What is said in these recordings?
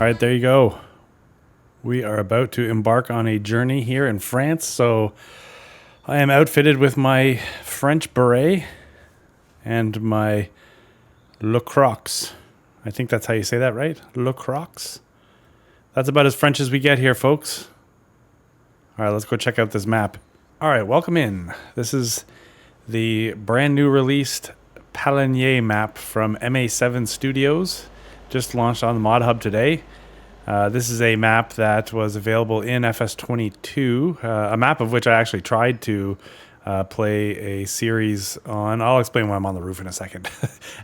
right, there you go. We are about to embark on a journey here in France. So I am outfitted with my French beret and my Le Crocs. I think that's how you say that, right? Le Crocs. That's about as French as we get here, folks. All right, let's go check out this map. All right, welcome in. This is the brand new released Pallegney map from MA7 Studios. Just launched on the ModHub today. This is a map that was available in FS22, a map of which I actually tried to play a series on. I'll explain why I'm on the roof in a second.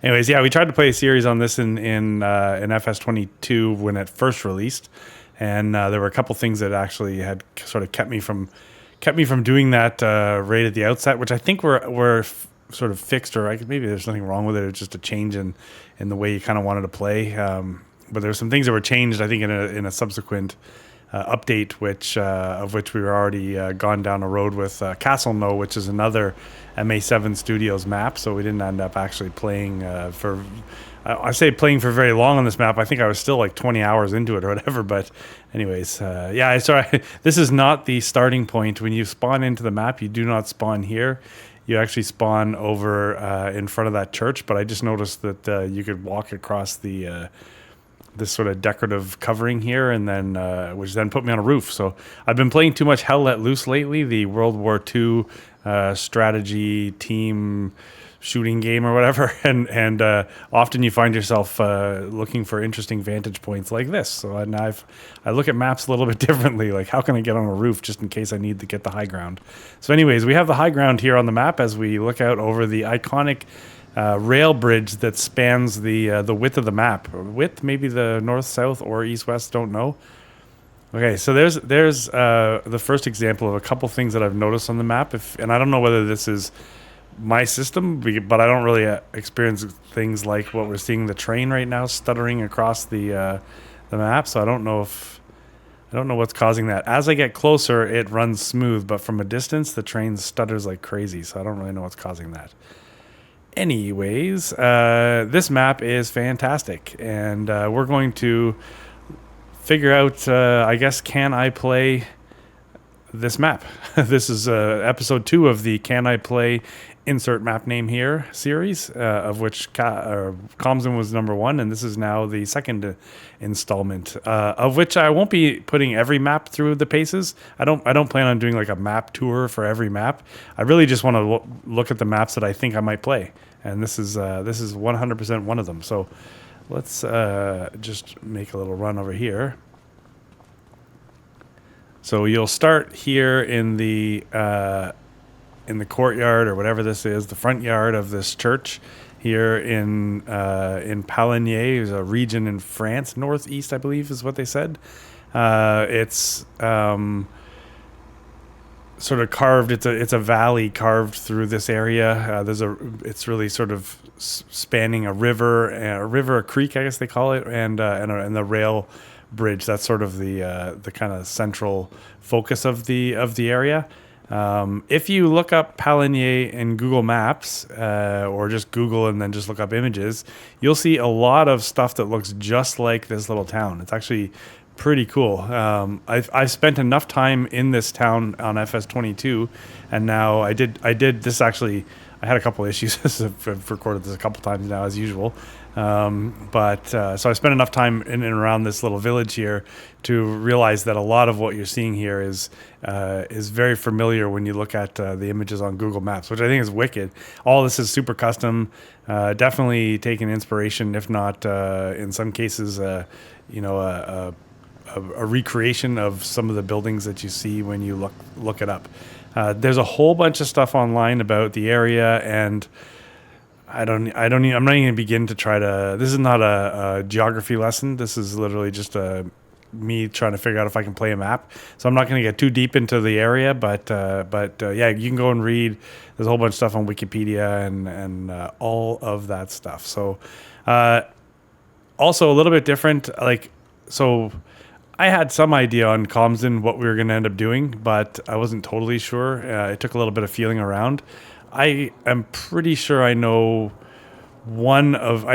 Anyways, yeah, we tried to play a series on this in FS22 when it first released, and there were a couple things that actually had sort of kept me from doing that right at the outset, which I think were sort of fixed, or maybe there's nothing wrong with it. It's just a change in the way you kind of wanted to play. But there's some things that were changed, I think, in a subsequent update, of which we were already gone down a road with Castle No, which is another MA7 Studios map. So we didn't end up actually playing I say playing for very long on this map. I think I was still like 20 hours into it or whatever. But anyways, this is not the starting point. When you spawn into the map, you do not spawn here. You actually spawn over in front of that church. But I just noticed that you could walk across this sort of decorative covering here, and then which then put me on a roof. So I've been playing too much Hell Let Loose lately, the World War II strategy team shooting game or whatever, and often you find yourself looking for interesting vantage points like this. So now I look at maps a little bit differently, like how can I get on a roof just in case I need to get the high ground. So anyways, we have the high ground here on the map as we look out over the iconic rail bridge that spans the width of the map. Width, maybe the north, south, or east, west, don't know. Okay, so there's the first example of a couple things that I've noticed on the map. And I don't know whether this is my system, but I don't really experience things like what we're seeing, the train right now stuttering across the map. So I don't know what's causing that. As I get closer, it runs smooth, but from a distance, the train stutters like crazy. So I don't really know what's causing that. Anyways, this map is fantastic, and we're going to figure out, I guess, can I play this map? This is episode 2 of the Can I Play Insert Map Name Here series, of which Comsden was number 1, and this is now the second installment, of which I won't be putting every map through the paces. I don't plan on doing like a map tour for every map. I really just want to look at the maps that I think I might play, and this is 100% one of them. So let's just make a little run over here. So you'll start here in the courtyard, or whatever this is, the front yard of this church here in Pallegney. Is a region in France, northeast, I believe, is what they said. It's sort of carved. It's a valley carved through this area. It's really sort of spanning a river, a creek, I guess they call it, and the rail bridge. That's sort of the kind of central focus of the area. If you look up Pallegney in Google Maps, or just Google and then just look up images, you'll see a lot of stuff that looks just like this little town. It's actually pretty cool. I've spent enough time in this town on FS22, and now I did this actually. I had a couple issues. I've recorded this a couple times now, as usual. So I spent enough time in and around this little village here to realize that a lot of what you're seeing here is very familiar when you look at the images on Google Maps, which I think is wicked. All this is super custom, definitely taking inspiration, if not in some cases, a recreation of some of the buildings that you see when you look it up. There's a whole bunch of stuff online about the area, and I'm not even going to begin to try to. This is not a geography lesson. This is literally just me trying to figure out if I can play a map. So I'm not going to get too deep into the area, but yeah, you can go and read. There's a whole bunch of stuff on Wikipedia and all of that stuff. So also a little bit different, so I had some idea on Comsden what we were going to end up doing, but I wasn't totally sure. It took a little bit of feeling around. I am pretty sure I know I've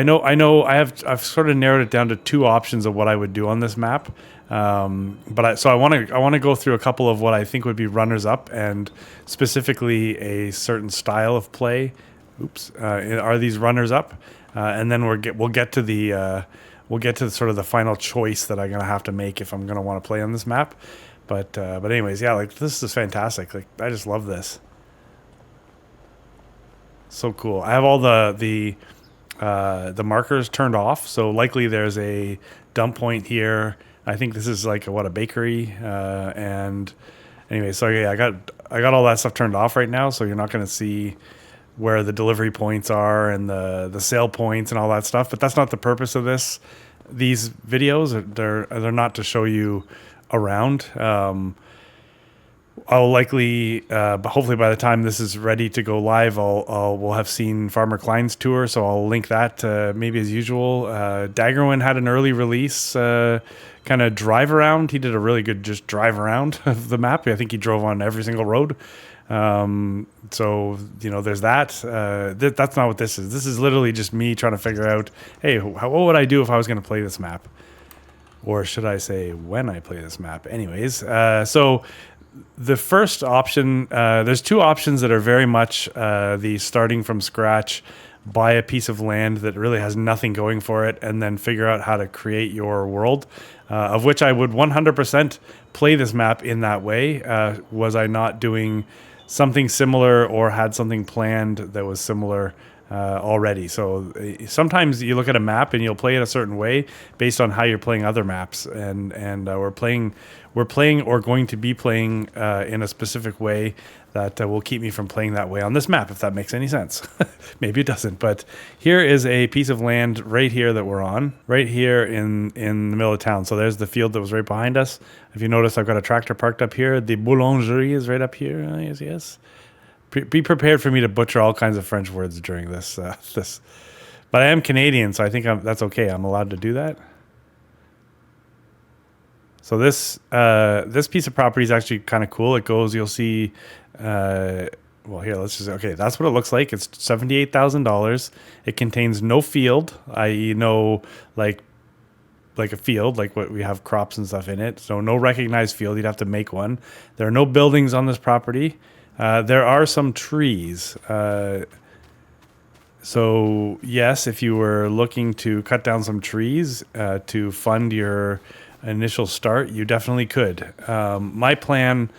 sort of narrowed it down to two options of what I would do on this map. So I want to go through a couple of what I think would be runners up, and specifically a certain style of play. Are these runners up? And then we'll get to sort of the final choice that I'm gonna have to make if I'm gonna want to play on this map. But anyways, yeah, like this is fantastic. Like I just love this. So cool. I have all the markers turned off, so likely there's a dump point here. I think this is like a bakery. And anyway, so yeah, I got all that stuff turned off right now, so you're not going to see where the delivery points are and the sale points and all that stuff. But that's not the purpose of these videos. They're not to show you around. I'll likely, hopefully by the time this is ready to go live, we'll have seen Farmer Klein's tour, so I'll link that maybe as usual. Daggerwin had an early release kind of drive around. He did a really good just drive around of the map. I think he drove on every single road. So, there's that. That's not what this is. This is literally just me trying to figure out, hey, what would I do if I was going to play this map? Or should I say when I play this map? Anyways, so the first option, there's two options that are very much the starting from scratch, buy a piece of land that really has nothing going for it, and then figure out how to create your world, of which I would 100% play this map in that way. Was I not doing something similar or had something planned that was similar already? So sometimes you look at a map and you'll play it a certain way based on how you're playing other maps, and we're playing or going to be playing in a specific way that will keep me from playing that way on this map, if that makes any sense. Maybe it doesn't, but here is a piece of land right here that we're on, right here in the middle of town. So there's the field that was right behind us. If you notice, I've got a tractor parked up here. The boulangerie is right up here. Yes. Be prepared for me to butcher all kinds of French words during this. But I am Canadian, so I think that's okay. I'm allowed to do that. So this piece of property is actually kind of cool. It goes, you'll see. Well, here, that's what it looks like. It's $78,000. It contains no field, i.e., no like a field, like what we have crops and stuff in it. So no recognized field. You'd have to make one. There are no buildings on this property. There are some trees. So yes, if you were looking to cut down some trees to fund your initial start, you definitely could. My plan,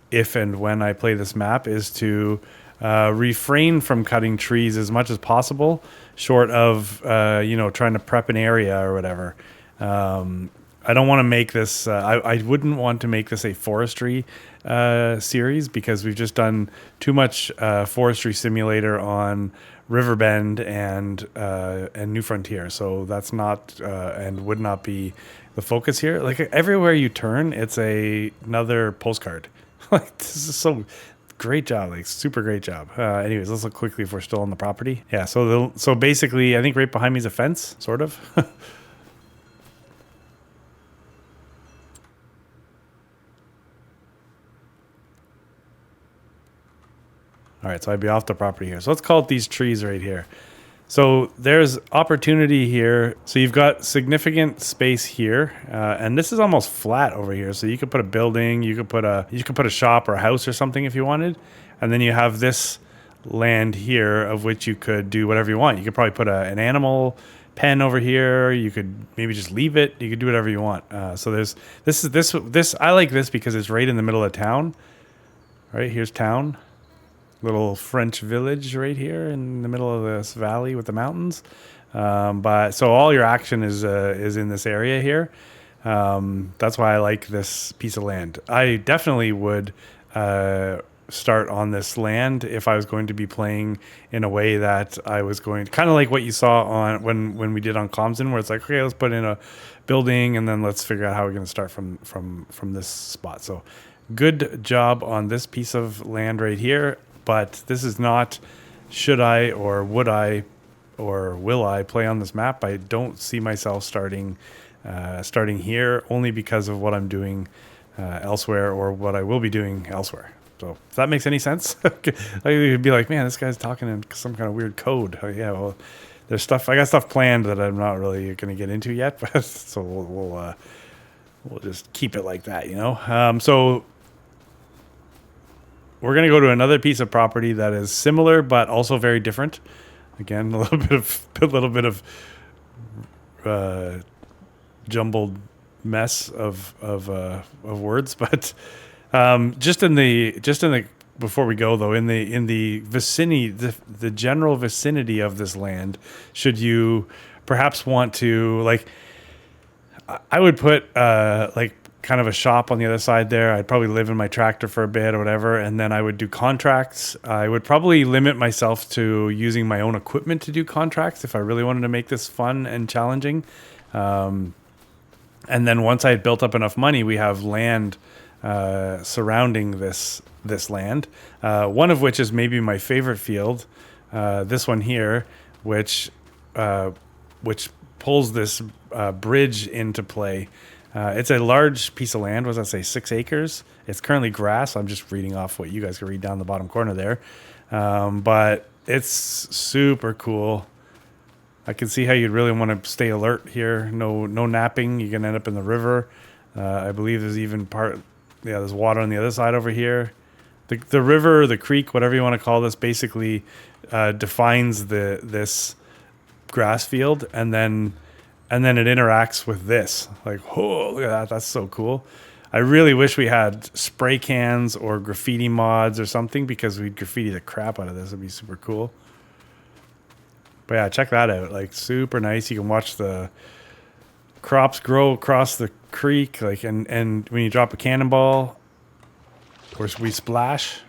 if and when I play this map, is to refrain from cutting trees as much as possible, short of trying to prep an area or whatever. I don't want to make this. I wouldn't want to make this a forestry series, because we've just done too much forestry simulator on Riverbend and New Frontier. So that's not and would not be the focus here. Like everywhere you turn, it's another postcard. Like this is so great job, like super great job. Anyways, let's look quickly if we're still on the property. Yeah. So basically, I think right behind me is a fence, sort of. All right, so I'd be off the property here. So let's call it these trees right here. So there's opportunity here. So you've got significant space here, and this is almost flat over here. So you could put a building, you could put a shop or a house or something if you wanted, and then you have this land here of which you could do whatever you want. You could probably put an animal pen over here. You could maybe just leave it. You could do whatever you want. So there's this. I like this because it's right in the middle of town. Right here's town. Little French village right here in the middle of this valley with the mountains. But so all your action is in this area here. That's why I like this piece of land. I definitely would start on this land if I was going to be playing in a way that I was going, kind of like what you saw on when we did on Clomson, where it's like, okay, let's put in a building and then let's figure out how we're going to start from this spot. So good job on this piece of land right here. But this is not, should I or would I or will I play on this map? I don't see myself starting here, only because of what I'm doing elsewhere, or what I will be doing elsewhere. So if that makes any sense, you'd be like, man, this guy's talking in some kind of weird code. Yeah, well, there's stuff. I got stuff planned that I'm not really going to get into yet, but so we'll just keep it like that, So we're going to go to another piece of property that is similar but also very different. Again, a little bit of jumbled mess of words, but just in the before we go though, in the vicinity, the general vicinity of this land, should you perhaps want to, like, I would put like kind of a shop on the other side there. I'd probably live in my tractor for a bit or whatever, and then I would do contracts. I would probably limit myself to using my own equipment to do contracts if I really wanted to make this fun and challenging. And then once I had built up enough money, we have land surrounding this land. One of which is maybe my favorite field. This one here, which pulls this bridge into play. It's a large piece of land. What does that say? 6 acres. It's currently grass. I'm just reading off what you guys can read down the bottom corner there. But it's super cool. I can see how you'd really want to stay alert here. No napping. You can end up in the river. I believe there's even there's water on the other side over here. The river, the creek, whatever you want to call this, basically defines this grass field, and then it interacts with this. Like, oh, look at that. That's so cool. I really wish we had spray cans or graffiti mods or something, because we'd graffiti the crap out of this. It'd be super cool. But yeah, check that out. Like, super nice. You can watch the crops grow across the creek. Like, and when you drop a cannonball, or we splash.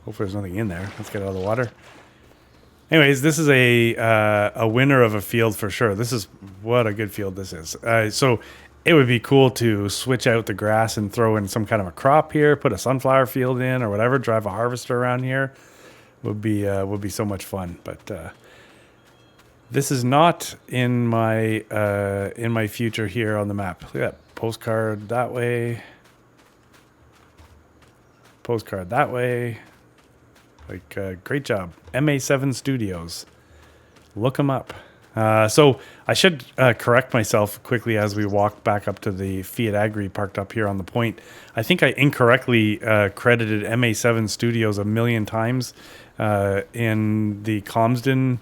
Hopefully there's nothing in there. Let's get out of the water. Anyways, this is a winner of a field for sure. What a good field this is. So it would be cool to switch out the grass and throw in some kind of a crop here, put a sunflower field in or whatever, drive a harvester around here. Would be so much fun. But this is not in my future here on the map. Look at that postcard that way. Postcard that way. Like, great job. MA7 Studios. Look them up. So I should correct myself quickly as we walk back up to the Fiat Agri parked up here on the point. I think I incorrectly credited MA7 Studios a million times in the Comsden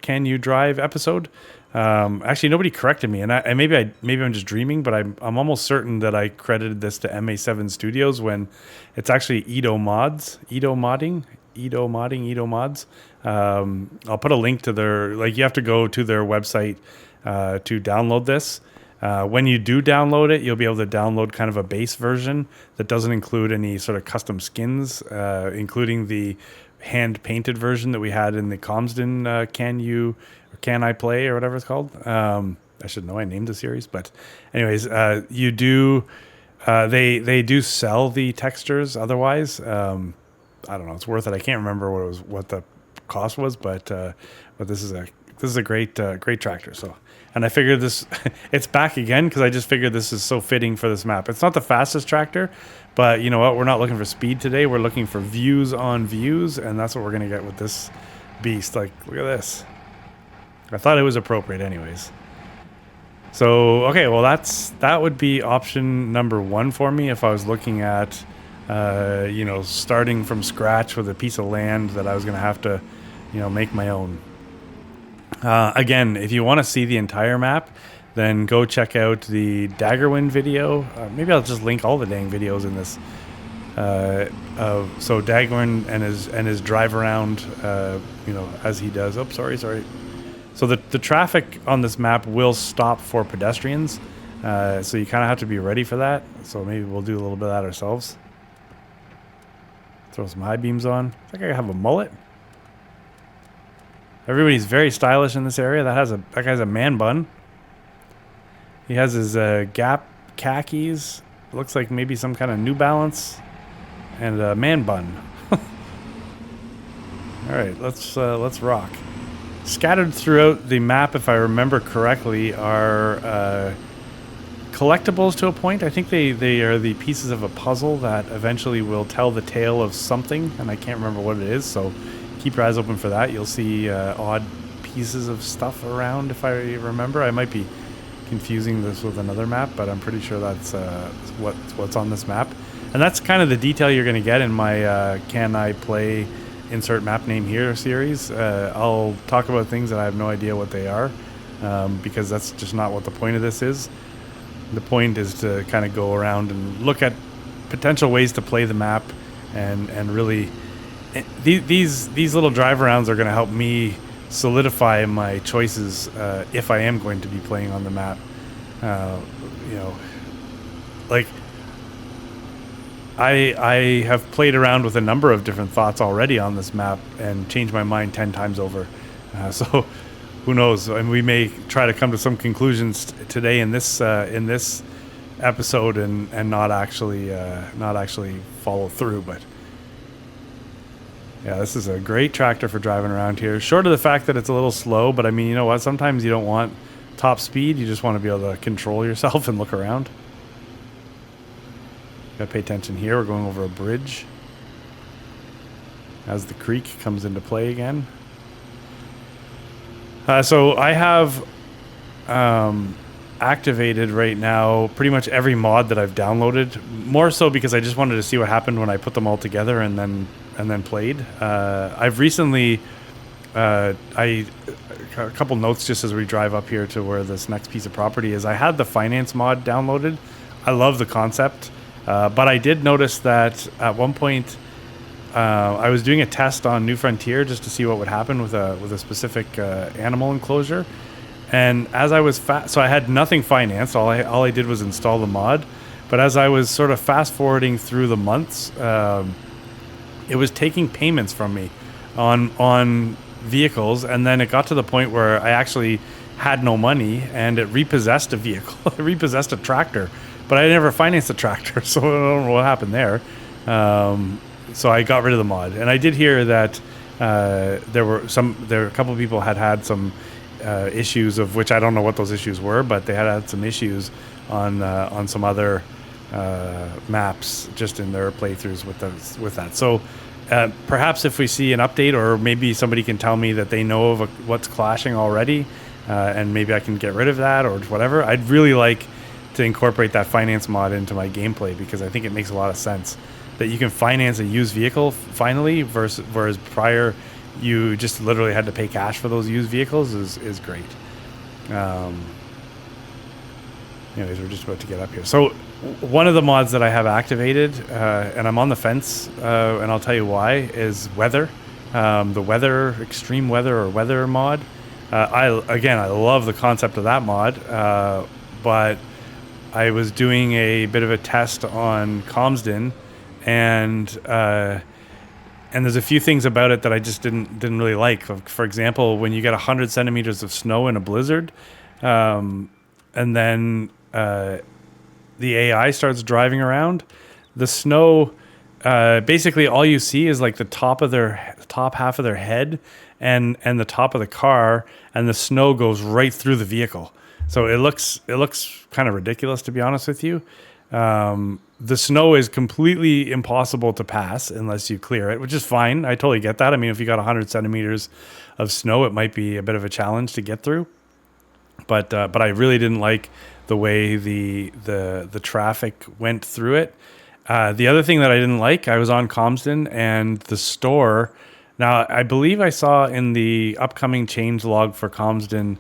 Can You Drive episode. Actually, nobody corrected me, and maybe I'm just dreaming, but I'm almost certain that I credited this to MA7 Studios when it's actually Edo Mods. I'll put a link to their, you have to go to their website to download this. When you do download it, you'll be able to download kind of a base version that doesn't include any sort of custom skins, including the hand-painted version that we had in the Comsden Can I Play or whatever it's called. I should know, I named the series. But anyways, you do... They do sell the textures otherwise. I don't know. It's worth it. I can't remember what the cost was, but this is a great tractor. So, and I figured this it's back again because I just figured this is so fitting for this map. It's not the fastest tractor, but you know what? We're not looking for speed today. We're looking for views on views, and that's what we're gonna get with this beast. Like, look at this. I thought it was appropriate, anyways. So okay, well that would be option number 1 for me if I was looking at starting from scratch with a piece of land that I was going to have to make my own. Again, if you want to see the entire map, then go check out the Daggerwind video. Maybe I'll just link all the dang videos in this. So Daggerwind and his drive around as he does. Oh, sorry. So the traffic on this map will stop for pedestrians, so you kind of have to be ready for that. So maybe we'll do a little bit of that ourselves. Throw some high beams on. I think I have a mullet. Everybody's very stylish in this area. That guy's a man bun. He has his Gap khakis. Looks like maybe some kind of New Balance, and a man bun. All right, let's rock. Scattered throughout the map, if I remember correctly, are collectibles to a point. I think they are the pieces of a puzzle that eventually will tell the tale of something, and I can't remember what it is, so keep your eyes open for that. You'll see odd pieces of stuff around, if I remember. I might be confusing this with another map, but I'm pretty sure that's what's on this map. And that's kind of the detail you're going to get in my Can I Play Insert Map Name Here series. I'll talk about things that I have no idea what they are, because that's just not what the point of this is. The point is to kind of go around and look at potential ways to play the map, and really these little drive arounds are going to help me solidify my choices if I am going to be playing on the map. Like I have played around with a number of different thoughts already on this map and changed my mind 10 times over. So who knows? And we may try to come to some conclusions today in this episode and not actually follow through. But yeah, this is a great tractor for driving around here. Short of the fact that it's a little slow, but I mean, you know what? Sometimes you don't want top speed. You just want to be able to control yourself and look around. Gotta pay attention here. We're going over a bridge as the creek comes into play again. So I have activated right now pretty much every mod that I've downloaded. More so because I just wanted to see what happened when I put them all together and then played. I've recently, a couple notes just as we drive up here to where this next piece of property is. I had the finance mod downloaded. I love the concept, but I did notice that at one point I was doing a test on New Frontier just to see what would happen with a specific animal enclosure. And as I was so I had nothing financed. All I did was install the mod. But as I was sort of fast forwarding through the months, it was taking payments from me on vehicles, and then it got to the point where I actually had no money, and it repossessed a vehicle. It repossessed a tractor, but I never financed the tractor, so I don't know what happened there. So I got rid of the mod, and I did hear that there were a couple of people had some issues, of which I don't know what those issues were, but they had some issues on some other maps just in their playthroughs with that. So perhaps if we see an update, or maybe somebody can tell me that they know of what's clashing already, and maybe I can get rid of that or whatever. I'd really like to incorporate that finance mod into my gameplay, because I think it makes a lot of sense that you can finance a used vehicle finally, whereas prior you just literally had to pay cash for those used vehicles is great. Anyways, we're just about to get up here. So one of the mods that I have activated, and I'm on the fence, and I'll tell you why, is weather. The weather, extreme weather or weather mod. I love the concept of that mod, but I was doing a bit of a test on Comsden, and there's a few things about it that I just didn't really like. For example, when you get 100 centimeters of snow in a blizzard, and then the AI starts driving around, the snow, basically all you see is like the top half of their head and the top of the car, and the snow goes right through the vehicle. So it looks kind of ridiculous, to be honest with you. The snow is completely impossible to pass unless you clear it, which is fine. I totally get that. I mean, if you got 100 centimeters of snow, it might be a bit of a challenge to get through. But I really didn't like the way the traffic went through it. The other thing that I didn't like, I was on Comsden, and the store. Now, I believe I saw in the upcoming change log for Comsden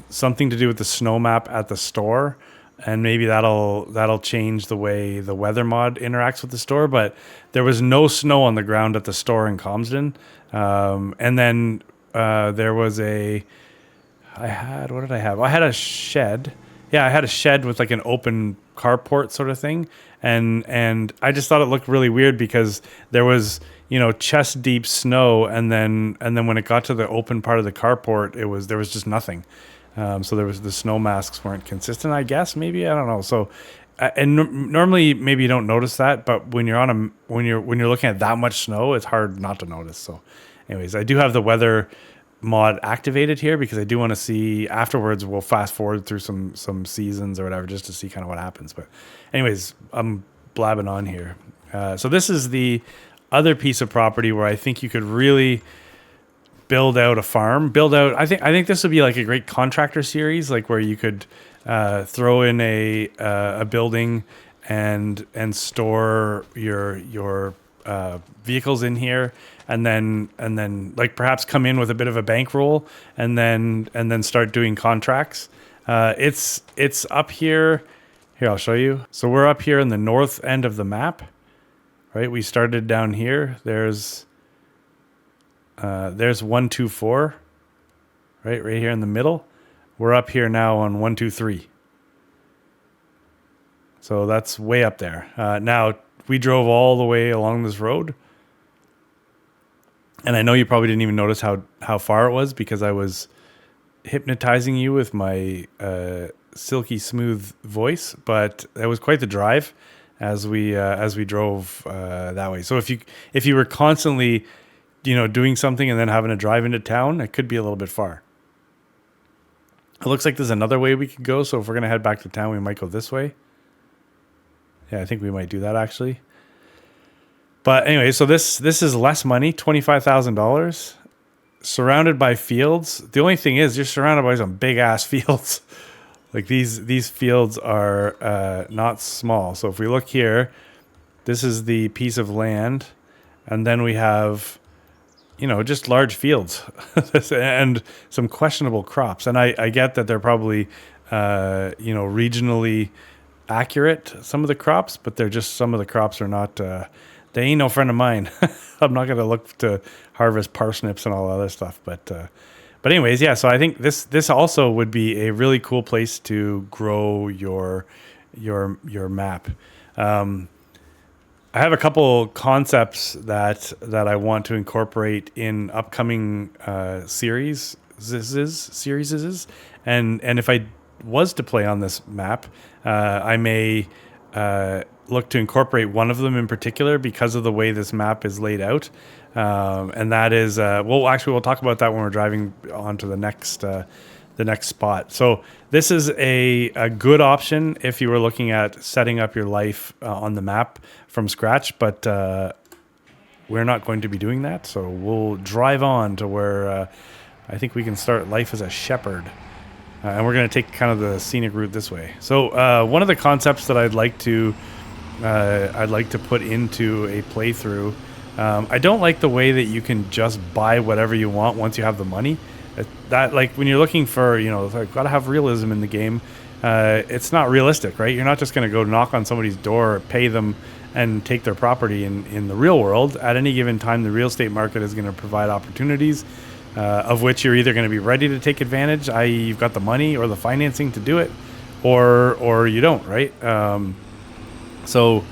something to do with the snow map at the store. And maybe that'll change the way the weather mod interacts with the store. But there was no snow on the ground at the store in Comsden. And then there was what did I have? I had a shed. Yeah, I had a shed with like an open carport sort of thing. And I just thought it looked really weird because there was, chest deep snow. And then when it got to the open part of the carport, there was just nothing. So the snow masks weren't consistent, I guess, maybe, I don't know. So, normally maybe you don't notice that, but when you're when you're looking at that much snow, it's hard not to notice. So anyways, I do have the weather mod activated here because I do want to see afterwards. We'll fast forward through some seasons or whatever just to see kind of what happens. But anyways, I'm blabbing on here. So this is the other piece of property where I think you could really build out a farm. I think this would be like a great contractor series, like where you could throw in a building and store your vehicles in here, and then like perhaps come in with a bit of a bankroll, and then start doing contracts. It's up here. Here, I'll show you. So we're up here in the north end of the map, right? We started down here. There's 124, right here in the middle. We're up here now on 123. So that's way up there. Now we drove all the way along this road, and I know you probably didn't even notice how far it was because I was hypnotizing you with my silky smooth voice, but it was quite the drive as we drove that way. So if you were constantly doing something and then having to drive into town, it could be a little bit far. It looks like there's another way we could go. So if we're going to head back to town, we might go this way. Yeah, I think we might do that actually. But anyway, so this is less money, $25,000, surrounded by fields. The only thing is you're surrounded by some big ass fields. Like these fields are not small. So if we look here, this is the piece of land, and then we have just large fields and some questionable crops. And I get that they're probably regionally accurate, some of the crops, but they're just, some of the crops are not they ain't no friend of mine. I'm not going to look to harvest parsnips and all other stuff, but anyways, yeah. So I think this also would be a really cool place to grow your map. I have a couple concepts that I want to incorporate in upcoming series, and if I was to play on this map, I may look to incorporate one of them in particular because of the way this map is laid out, and that is we'll talk about that when we're driving on to the next spot. So this is a good option if you were looking at setting up your life on the map from scratch, but we're not going to be doing that. So we'll drive on to where I think we can start life as a shepherd. And we're going to take kind of the scenic route this way. So one of the concepts that I'd like to put into a playthrough, I don't like the way that you can just buy whatever you want once you have the money. That, like, when you're looking for, like, gotta have realism in the game, it's not realistic, right? You're not just going to go knock on somebody's door, pay them, and take their property. In the real world, at any given time, the real estate market is going to provide opportunities of which you're either going to be ready to take advantage, i.e. you've got the money or the financing to do it, or you don't, right? So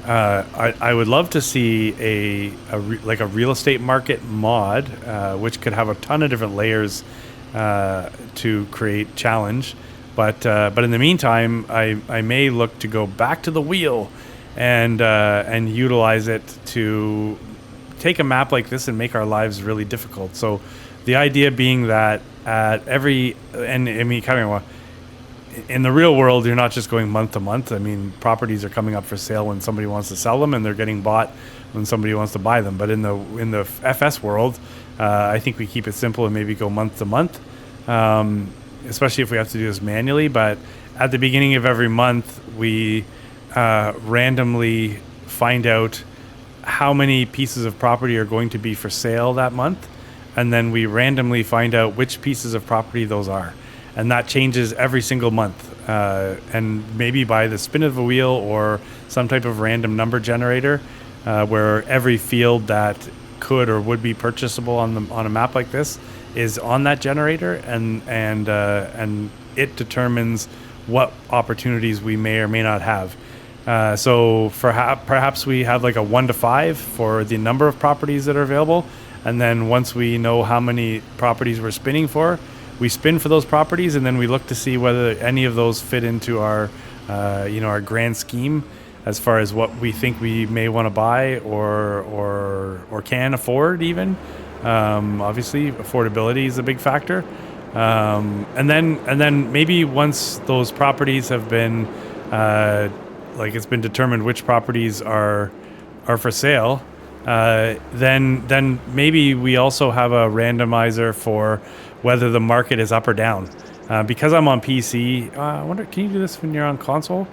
I would love to see a real estate market mod, which could have a ton of different layers to create challenge. But in the meantime, I may look to go back to the wheel and utilize it to take a map like this and make our lives really difficult. So the idea being that at every, and I mean, kind of, in the real world, you're not just going month to month. I mean, properties are coming up for sale when somebody wants to sell them, and they're getting bought when somebody wants to buy them. But in the FS world, I think we keep it simple and maybe go month to month, especially if we have to do this manually. But at the beginning of every month, we randomly find out how many pieces of property are going to be for sale that month, and then we randomly find out which pieces of property those are. And that changes every single month, and maybe by the spin of a wheel or some type of random number generator, where every field that could or would be purchasable on a map like this is on that generator, and it determines what opportunities we may or may not have. So perhaps we have like a 1 to 5 for the number of properties that are available, and then once we know how many properties we're spinning for, we spin for those properties, and then we look to see whether any of those fit into our grand scheme as far as what we think we may want to buy or can afford even. Obviously, affordability is a big factor. And then maybe once those properties have been, like it's been determined which properties are for sale, then maybe we also have a randomizer for whether the market is up or down. Because I'm on PC, I wonder, can you do this when you're on console?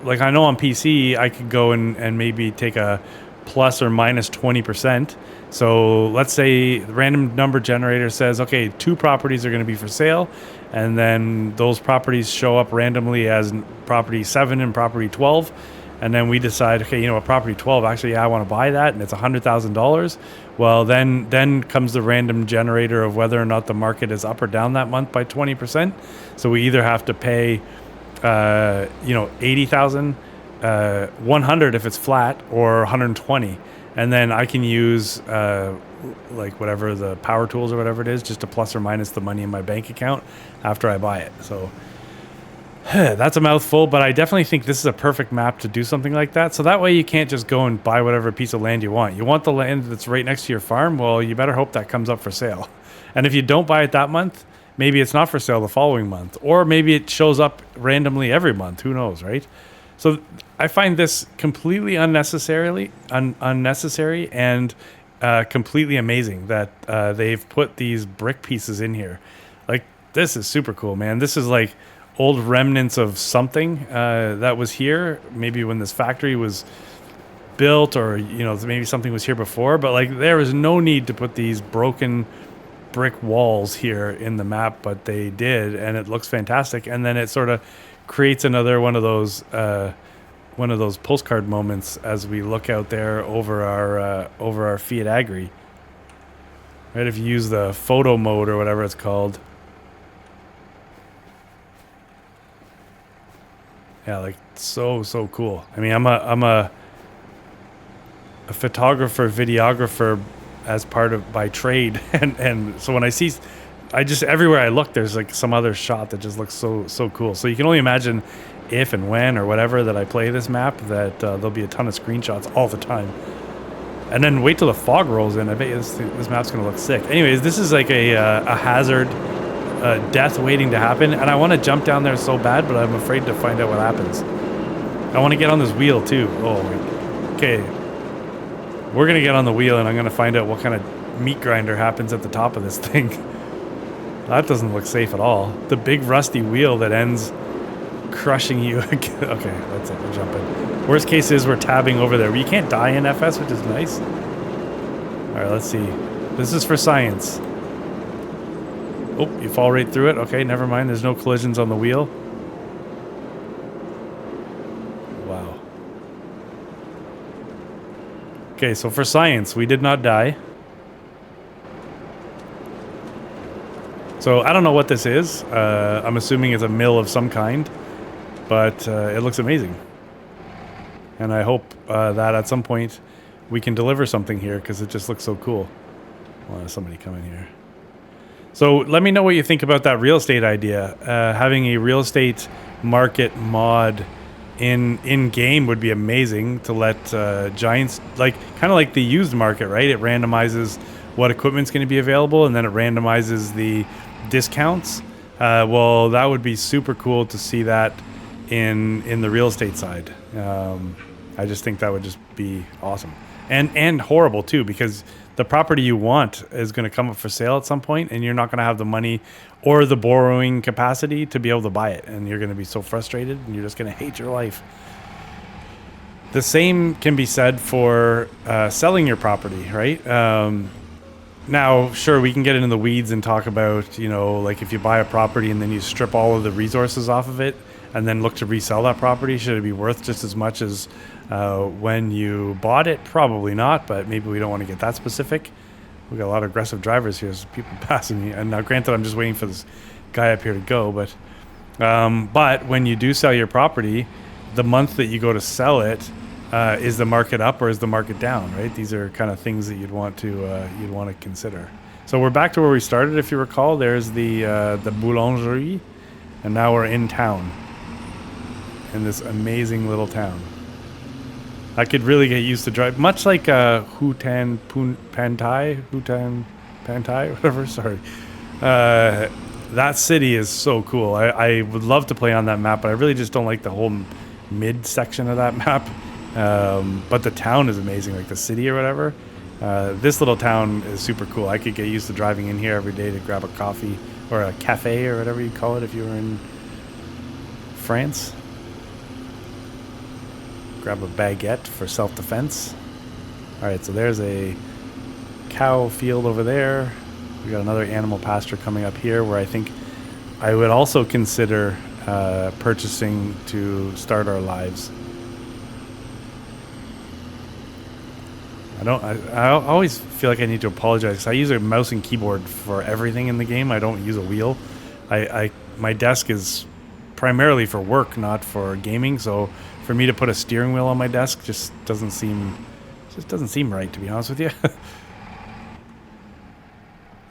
Like I know on PC, I could go and maybe take a plus or minus 20%. So let's say the random number generator says, okay, 2 properties are going to be for sale. And then those properties show up randomly as property 7 and property 12. And then we decide, okay, you know what, property 12, actually, yeah, I want to buy that, and it's $100,000. Well, then comes the random generator of whether or not the market is up or down that month by 20%. So we either have to pay, 80,000, 100 if it's flat, or 120, and then I can use like whatever the power tools or whatever it is, just to plus or minus the money in my bank account after I buy it. So. That's a mouthful, but I definitely think this is a perfect map to do something like that. So that way you can't just go and buy whatever piece of land you want. You want the land that's right next to your farm? Well, you better hope that comes up for sale. And if you don't buy it that month, maybe it's not for sale the following month. Or maybe it shows up randomly every month. Who knows, right? So I find this completely unnecessary and completely amazing that they've put these brick pieces in here. Like, this is super cool, man. This is like old remnants of something that was here, maybe when this factory was built, or maybe something was here before, but like there was no need to put these broken brick walls here in the map, but they did, and it looks fantastic. And then it sort of creates another one of those postcard moments as we look out there over our Fiat Agri, right? If you use the photo mode or whatever it's called. Yeah, like so cool. I mean, I'm a photographer, videographer as part of by trade, and so when I see, everywhere I look, there's like some other shot that just looks so cool. So you can only imagine if and when or whatever that I play this map, that there'll be a ton of screenshots all the time. And then wait till the fog rolls in. I bet you this map's gonna look sick. Anyways, this is like a hazard. Death waiting to happen, and I want to jump down there so bad, but I'm afraid to find out what happens. I want to get on this wheel too. Okay, we're gonna get on the wheel, and I'm gonna find out what kind of meat grinder happens at the top of this thing. That doesn't look safe at all. The big rusty wheel that ends crushing you. Okay, that's it. We're jumping. Worst case is we're tabbing over there. You can't die in FS, which is nice. All right, let's see. This is for science. Oh, you fall right through it. Okay, never mind. There's no collisions on the wheel. Wow. Okay, so for science, we did not die. So I don't know what this is. I'm assuming it's a mill of some kind, but it looks amazing. And I hope that at some point we can deliver something here, because it just looks so cool. Well, there's somebody coming here. So let me know what you think about that real estate idea. Having a real estate market mod in game would be amazing, to let giants, like kind of like the used market, right? It randomizes what equipment's going to be available, and then it randomizes the discounts. Well, that would be super cool to see that in the real estate side. I just think that would just be awesome, and horrible too, because the property you want is going to come up for sale at some point, and you're not going to have the money or the borrowing capacity to be able to buy it. And you're going to be so frustrated, and you're just going to hate your life. The same can be said for selling your property, right? Now, sure, we can get into the weeds and talk about, like if you buy a property and then you strip all of the resources off of it and then look to resell that property, should it be worth just as much as when you bought it? Probably not, but maybe we don't want to get that specific. We got a lot of aggressive drivers here, so people passing me. And now, granted, I'm just waiting for this guy up here to go, but when you do sell your property, the month that you go to sell it, is the market up or is the market down, right? These are kind of things that you'd want to consider. So we're back to where we started, if you recall. There's the boulangerie, and now we're in town, in this amazing little town. I could really get used to drive, much like Hutan Pantai, Hutan Pantai, whatever. Sorry. That city is so cool. I would love to play on that map, but I really just don't like the whole mid section of that map. But the town is amazing, like the city or whatever. This little town is super cool. I could get used to driving in here every day to grab a coffee or a cafe or whatever you call it if you were in France. Grab a baguette for self-defense. All right, so there's a cow field over there. We got another animal pasture coming up here where I think I would also consider purchasing to start our lives. I always feel like I need to apologize because I use a mouse and keyboard for everything in the game. I don't use a wheel. My desk is primarily for work, not for gaming. So for me to put a steering wheel on my desk just doesn't seem right, to be honest with you.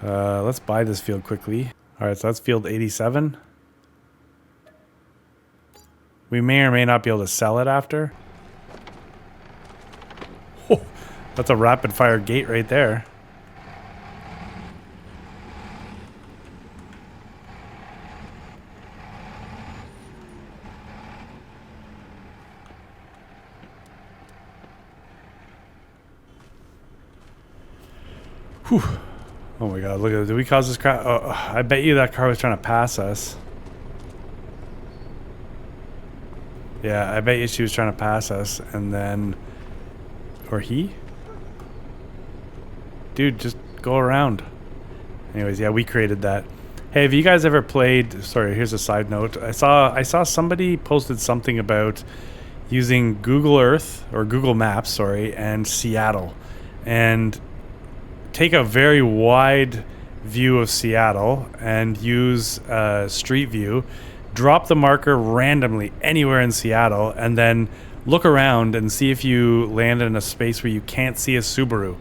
Let's buy this field quickly. All right, so that's field 87. We may or may not be able to sell it after. Oh, that's a rapid fire gate right there. Whew. Oh my god, look at it. Did we cause this crap? Oh, I bet you that car was trying to pass us. Yeah, I bet you she was trying to pass us and then... Or he? Dude, just go around. Anyways, yeah, we created that. Hey, have you guys ever played... Sorry, here's a side note. I saw somebody posted something about using Google Earth, or Google Maps, sorry, and Seattle. And... take a very wide view of Seattle and use Street View, drop the marker randomly anywhere in Seattle, and then look around and see if you land in a space where you can't see a Subaru.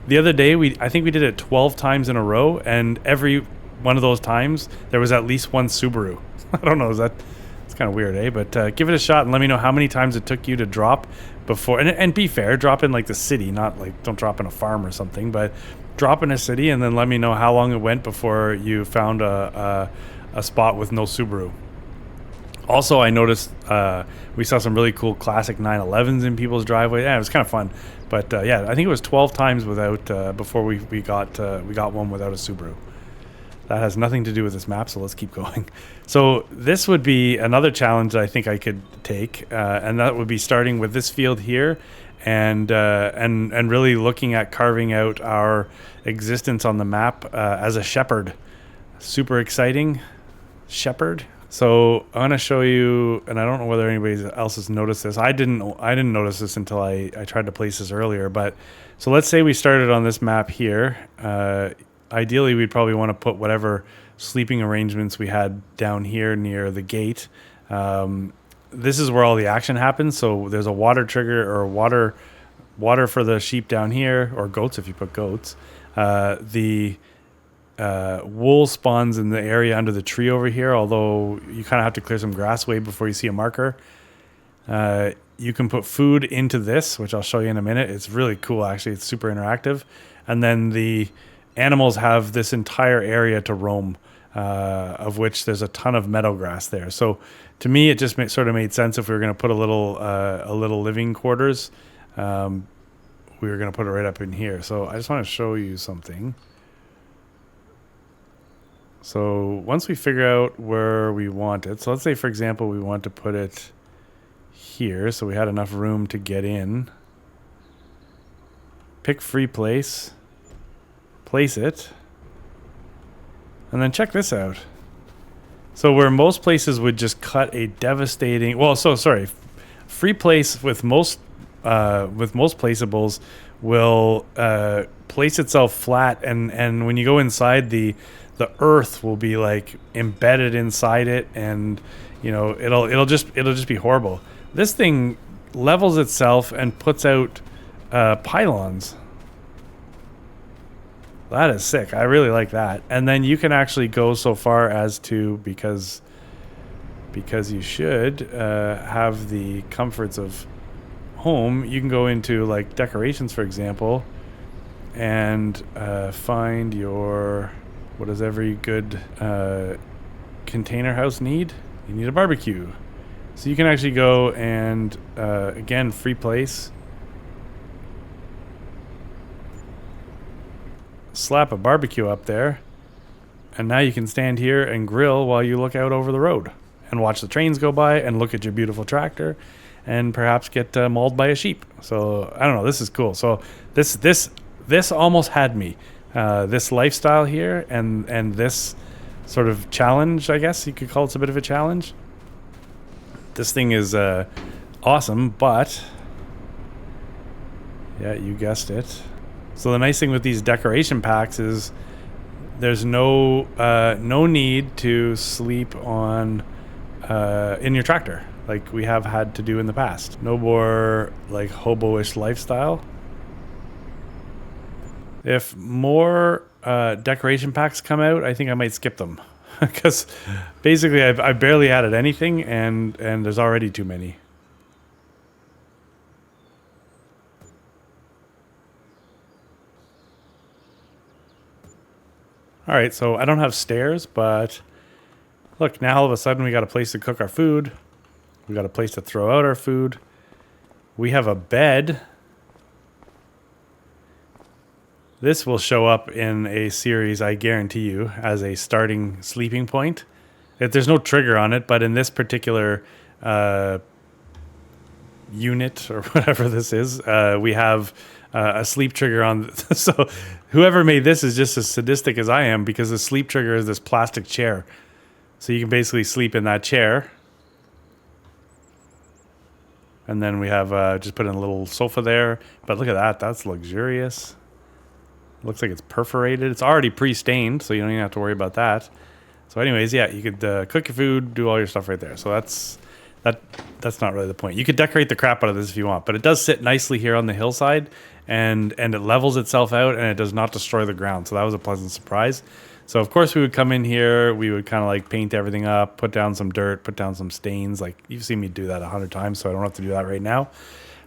The other day, I think we did it 12 times in a row, and every one of those times, there was at least one Subaru. I don't know, it's kind of weird, eh? But give it a shot and let me know how many times it took you to drop before. And be fair, drop in like the city, not like don't drop in a farm or something, but drop in a city and then let me know how long it went before you found a spot with no Subaru. Also, I noticed we saw some really cool classic 911s in people's driveway. Yeah, it was kind of fun. But yeah, I think it was 12 times without before we got one without a Subaru. That has nothing to do with this map, so let's keep going. So this would be another challenge that I think I could take, and that would be starting with this field here, and really looking at carving out our existence on the map as a shepherd. Super exciting, shepherd. So I'm gonna show you, and I don't know whether anybody else has noticed this. I didn't notice this until I tried to place this earlier. But so let's say we started on this map here. Ideally, we'd probably want to put whatever sleeping arrangements we had down here near the gate. This is where all the action happens. So there's a water trigger or water for the sheep down here, or goats if you put goats. The wool spawns in the area under the tree over here, although you kind of have to clear some grass away before you see a marker. You can put food into this, which I'll show you in a minute. It's really cool, actually. It's super interactive. And then the animals have this entire area to roam, of which there's a ton of meadow grass there. So to me, it just sort of made sense if we were going to put a little living quarters. We were going to put it right up in here. So I just want to show you something. So once we figure out where we want it, so let's say, for example, we want to put it here so we had enough room to get in. Pick free place. Place it. And then check this out. So where most places would just cut a devastating... Well, so sorry. Free place with most placeables will place itself flat, and when you go inside, the earth will be like embedded inside it, and you know it'll just be horrible. This thing levels itself and puts out pylons. That is sick. I really like that. And then you can actually go so far as to, because you should have the comforts of home, you can go into like decorations, for example, and find your, what does every good container house need? You need a barbecue. So you can actually go and, again, free place. Slap a barbecue up there. And now you can stand here and grill while you look out over the road and watch the trains go by and look at your beautiful tractor and perhaps get mauled by a sheep. So I don't know. This is cool. So this almost had me. This lifestyle here and this sort of challenge, I guess you could call it a bit of a challenge. This thing is awesome, but yeah, you guessed it. So the nice thing with these decoration packs is there's no need to sleep on in your tractor like we have had to do in the past. No more like hobo-ish lifestyle. If more decoration packs come out, I think I might skip them because basically I've barely added anything and there's already too many. All right, so I don't have stairs, but look, now all of a sudden we got a place to cook our food. We got a place to throw out our food. We have a bed. This will show up in a series, I guarantee you, as a starting sleeping point. There's no trigger on it, but in this particular unit or whatever this is, we have a sleep trigger on. So whoever made this is just as sadistic as I am because the sleep trigger is this plastic chair. So you can basically sleep in that chair. And then we have just put in a little sofa there. But look at that. That's luxurious. Looks like it's perforated. It's already pre-stained, so you don't even have to worry about that. So anyways, yeah, you could cook your food, do all your stuff right there. So that's not really the point. You could decorate the crap out of this if you want, but it does sit nicely here on the hillside, and it levels itself out, and it does not destroy the ground. So that was a pleasant surprise. So of course we would come in here, we would kind of like paint everything up, put down some dirt, put down some stains. Like you've seen me do that 100 times, so I don't have to do that right now.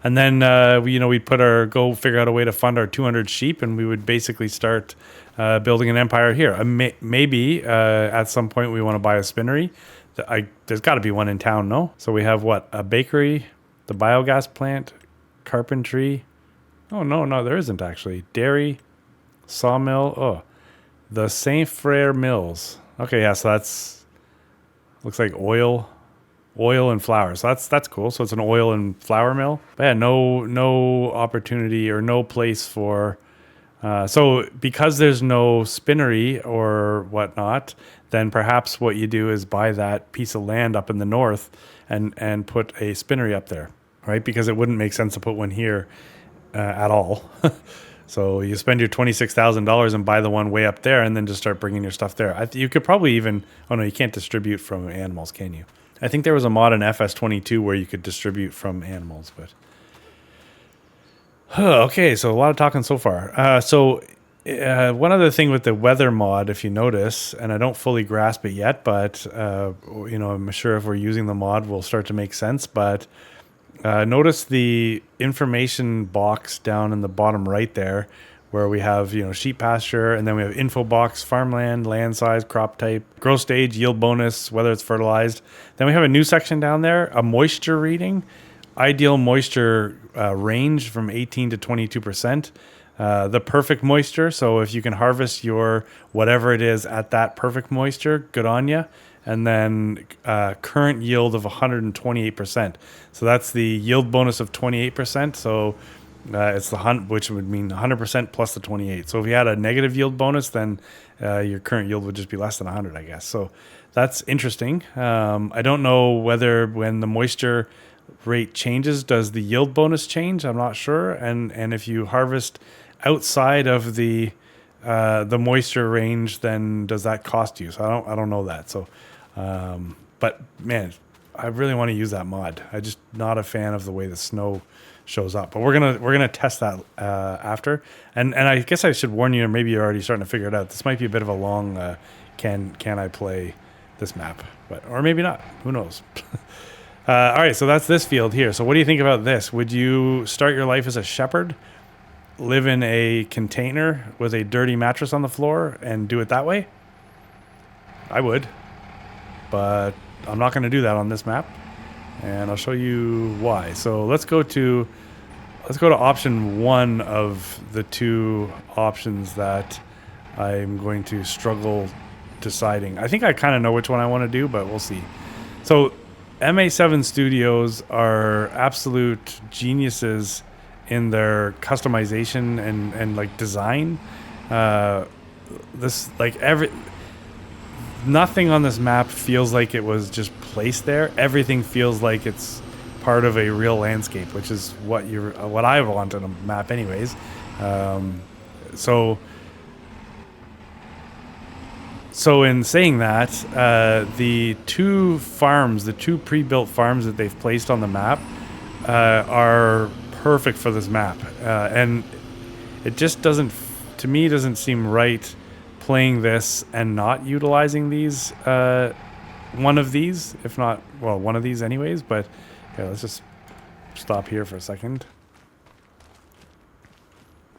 And then we'd go figure out a way to fund our 200 sheep, and we would basically start building an empire here. Maybe at some point we want to buy a spinnery. There's got to be one in town, no? So we have what? A bakery, the biogas plant, carpentry. Oh, no, there isn't actually. Dairy, sawmill. Oh, the Saint Frere Mills. Okay, yeah, so that's looks like oil and flour. So that's cool. So it's an oil and flour mill. But yeah, no opportunity or no place for. So because there's no spinnery or whatnot, then perhaps what you do is buy that piece of land up in the north and put a spinnery up there, right? Because it wouldn't make sense to put one here at all. So you spend your $26,000 and buy the one way up there and then just start bringing your stuff there. You could probably even, oh no, you can't distribute from animals, can you? I think there was a mod in FS22 where you could distribute from animals, but... Okay, so a lot of talking so far. One other thing with the weather mod, if you notice, and I don't fully grasp it yet, but I'm sure if we're using the mod, we'll start to make sense. But notice the information box down in the bottom right there, where we have sheep pasture, and then we have info box, farmland, land size, crop type, growth stage, yield bonus, whether it's fertilized. Then we have a new section down there, a moisture reading. Ideal moisture range from 18 to 22%. The perfect moisture, so if you can harvest your whatever it is at that perfect moisture, good on you. And then current yield of 128%. So that's the yield bonus of 28%. So it's which would mean 100% plus the 28. So if you had a negative yield bonus, then your current yield would just be less than 100, I guess. So that's interesting. I don't know whether when the moisture rate changes, does the yield bonus change? I'm not sure. And if you harvest outside of the moisture range, then does that cost you? So I don't know that. So, but man, I really want to use that mod. I'm just not a fan of the way the snow shows up. But we're gonna test that after. And I guess I should warn you, or maybe you're already starting to figure it out. This might be a bit of a long can I play this map, or maybe not. Who knows? All right, so that's this field here. So what do you think about this? Would you start your life as a shepherd? live in a container with a dirty mattress on the floor and do it that way? I would, but I'm not going to do that on this map, and I'll show you why. So let's go to option 1 of the 2 options that I'm going to struggle deciding. I think I kind of know which one I want to do, but we'll see. So MA7 Studios are absolute geniuses in their customization and like design. This like nothing on this map feels like it was just placed there. Everything feels like it's part of a real landscape, which is what I want on a map anyways. So in saying that, the 2 pre-built farms that they've placed on the map are perfect for this map. And it just doesn't seem right playing this and not utilizing these, one of these, if not, well, one of these anyways. But yeah, let's just stop here for a second.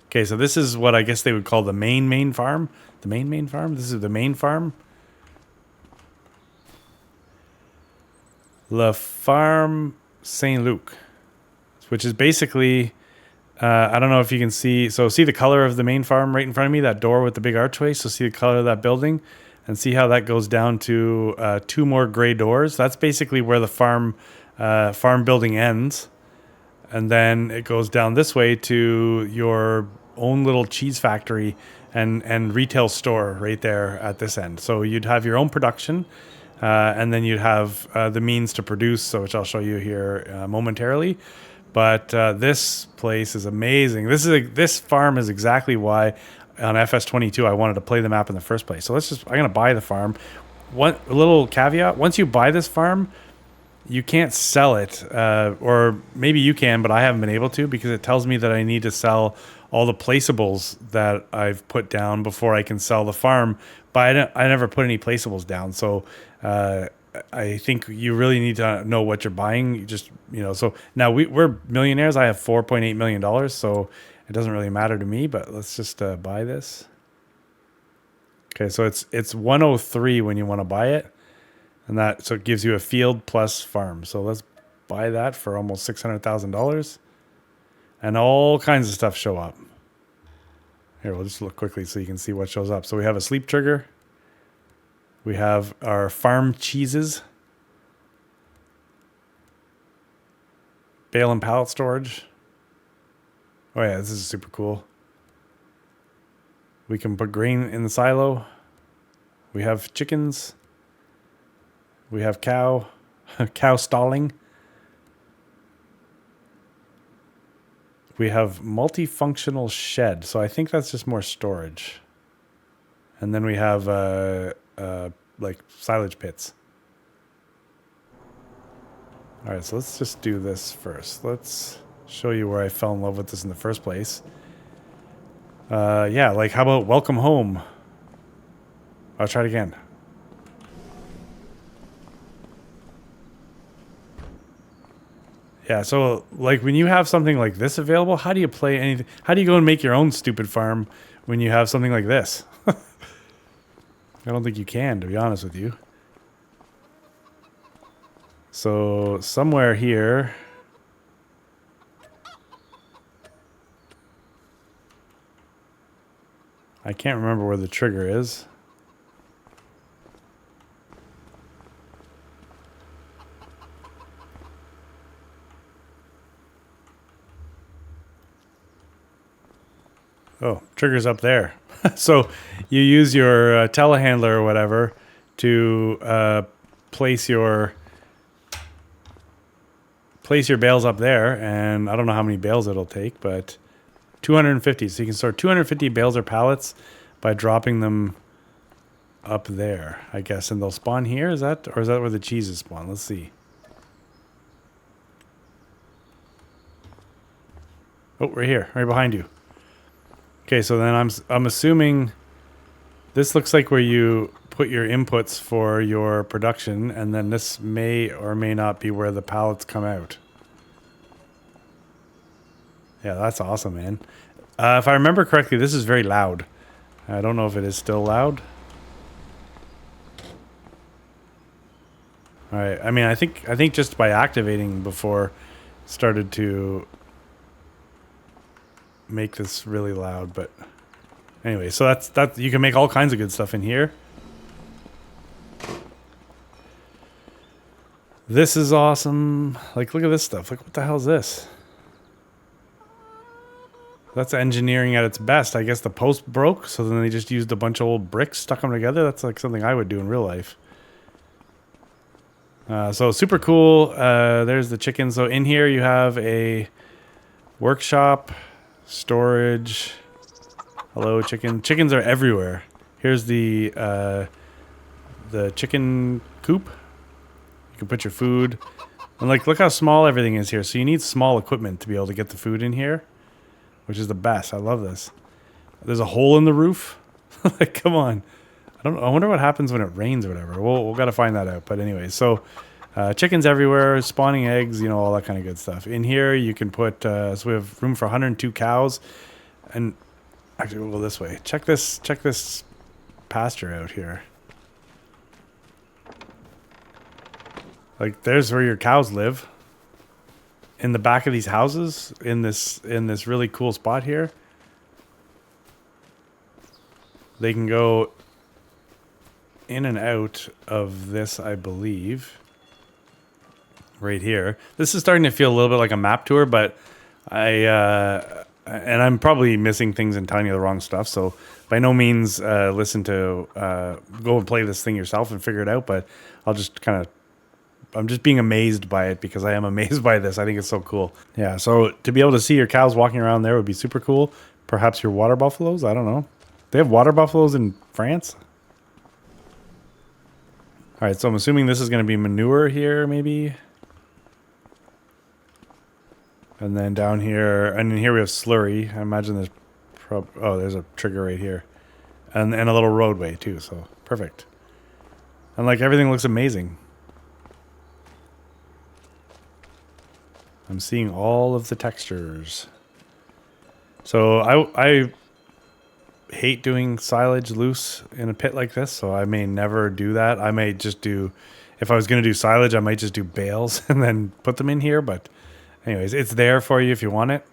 Okay, so this is what I guess they would call the main farm. The main farm? This is the main farm. La Farm Saint Luc, which is basically, I don't know if you can see. So see the color of the main farm right in front of me, that door with the big archway. So see the color of that building and see how that goes down to 2 more gray doors. That's basically where the farm building ends. And then it goes down this way to your own little cheese factory and retail store right there at this end. So you'd have your own production, and then you'd have the means to produce, so which I'll show you here momentarily. But this place is amazing. This farm is exactly why on FS22 I wanted to play the map in the first place. So I'm going to buy the farm. One little caveat: once you buy this farm, you can't sell it, or maybe you can, but I haven't been able to because it tells me that I need to sell all the placeables that I've put down before I can sell the farm. But I never put any placeables down, so I think you really need to know what you're buying. You just, so now we're millionaires. I have $4.8 million, so it doesn't really matter to me. But let's just buy this. Okay, so it's 103 when you want to buy it. And so it gives you a field plus farm. So let's buy that for almost $600,000. And all kinds of stuff show up. Here, we'll just look quickly so you can see what shows up. So we have a sleep trigger. We have our farm cheeses. Bale and pallet storage. Oh yeah, this is super cool. We can put grain in the silo. We have chickens. We have cow stalling. We have multifunctional shed. So I think that's just more storage. And then we have like silage pits. All right, so let's just do this first. Let's show you where I fell in love with this in the first place. Yeah, like how about welcome home? I'll try it again. Yeah, so like when you have something like this available, how do you play anything? How do you go and make your own stupid farm when you have something like this? I don't think you can, to be honest with you. So somewhere here, I can't remember where the trigger is. Oh, trigger's up there. So you use your telehandler or whatever to place your bales up there, and I don't know how many bales it'll take, but 250. So you can store 250 bales or pallets by dropping them up there, I guess, and they'll spawn here. Is that where the cheeses spawn? Let's see. Oh, right here, right behind you. Okay, so then I'm assuming this looks like where you put your inputs for your production, and then this may or may not be where the pallets come out. Yeah, that's awesome, man. If I remember correctly, this is very loud. I don't know if it is still loud. All right. I mean, I think just by activating before started to make this really loud, but anyway, so that you can make all kinds of good stuff in here. This is awesome. Like, look at this stuff. Like, what the hell is this? That's engineering at its best. I guess the post broke, so then they just used a bunch of old bricks, stuck them together. That's like something I would do in real life. So super cool. There's the chicken. So in here you have a workshop, storage. Hello, chicken. Chickens are everywhere. Here's the chicken coop. You can put your food. And like, look how small everything is here. So you need small equipment to be able to get the food in here, which is the best. I love this. There's a hole in the roof. Like, come on. I wonder what happens when it rains or whatever. We'll got to find that out. But anyway, so chickens everywhere, spawning eggs, you know, all that kind of good stuff. In here, you can put, so we have room for 102 cows. And actually, we'll go this way. Check this pasture out here. Like, there's where your cows live. In the back of these houses, in this really cool spot here. They can go in and out of this, I believe. Right here. This is starting to feel a little bit like a map tour, but and I'm probably missing things and telling you the wrong stuff, so by no means go and play this thing yourself and figure it out, but I'm just being amazed by it because I am amazed by this. I think it's so cool. Yeah, so to be able to see your cows walking around there would be super cool. Perhaps your water buffaloes? I don't know. They have water buffaloes in France? All right, so I'm assuming this is going to be manure here, maybe. And then down here, and in here we have slurry. I imagine there's there's a trigger right here. And a little roadway too, so perfect. And like, everything looks amazing. I'm seeing all of the textures. So I hate doing silage loose in a pit like this, so I may never do that. I may just do, if I was going to do silage, I might just do bales and then put them in here. But anyways, it's there for you if you want it.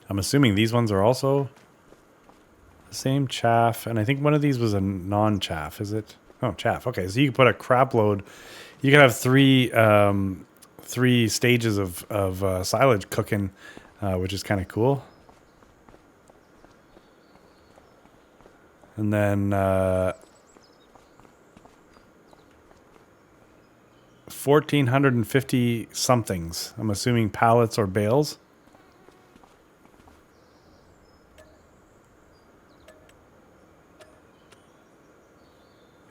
I'm assuming these ones are also the same chaff. And I think one of these was a non-chaff, is it? Oh, chaff. Okay, so you can put a crap load. You can have three stages of silage cooking, which is kind of cool. And then 1,450 somethings. I'm assuming pallets or bales.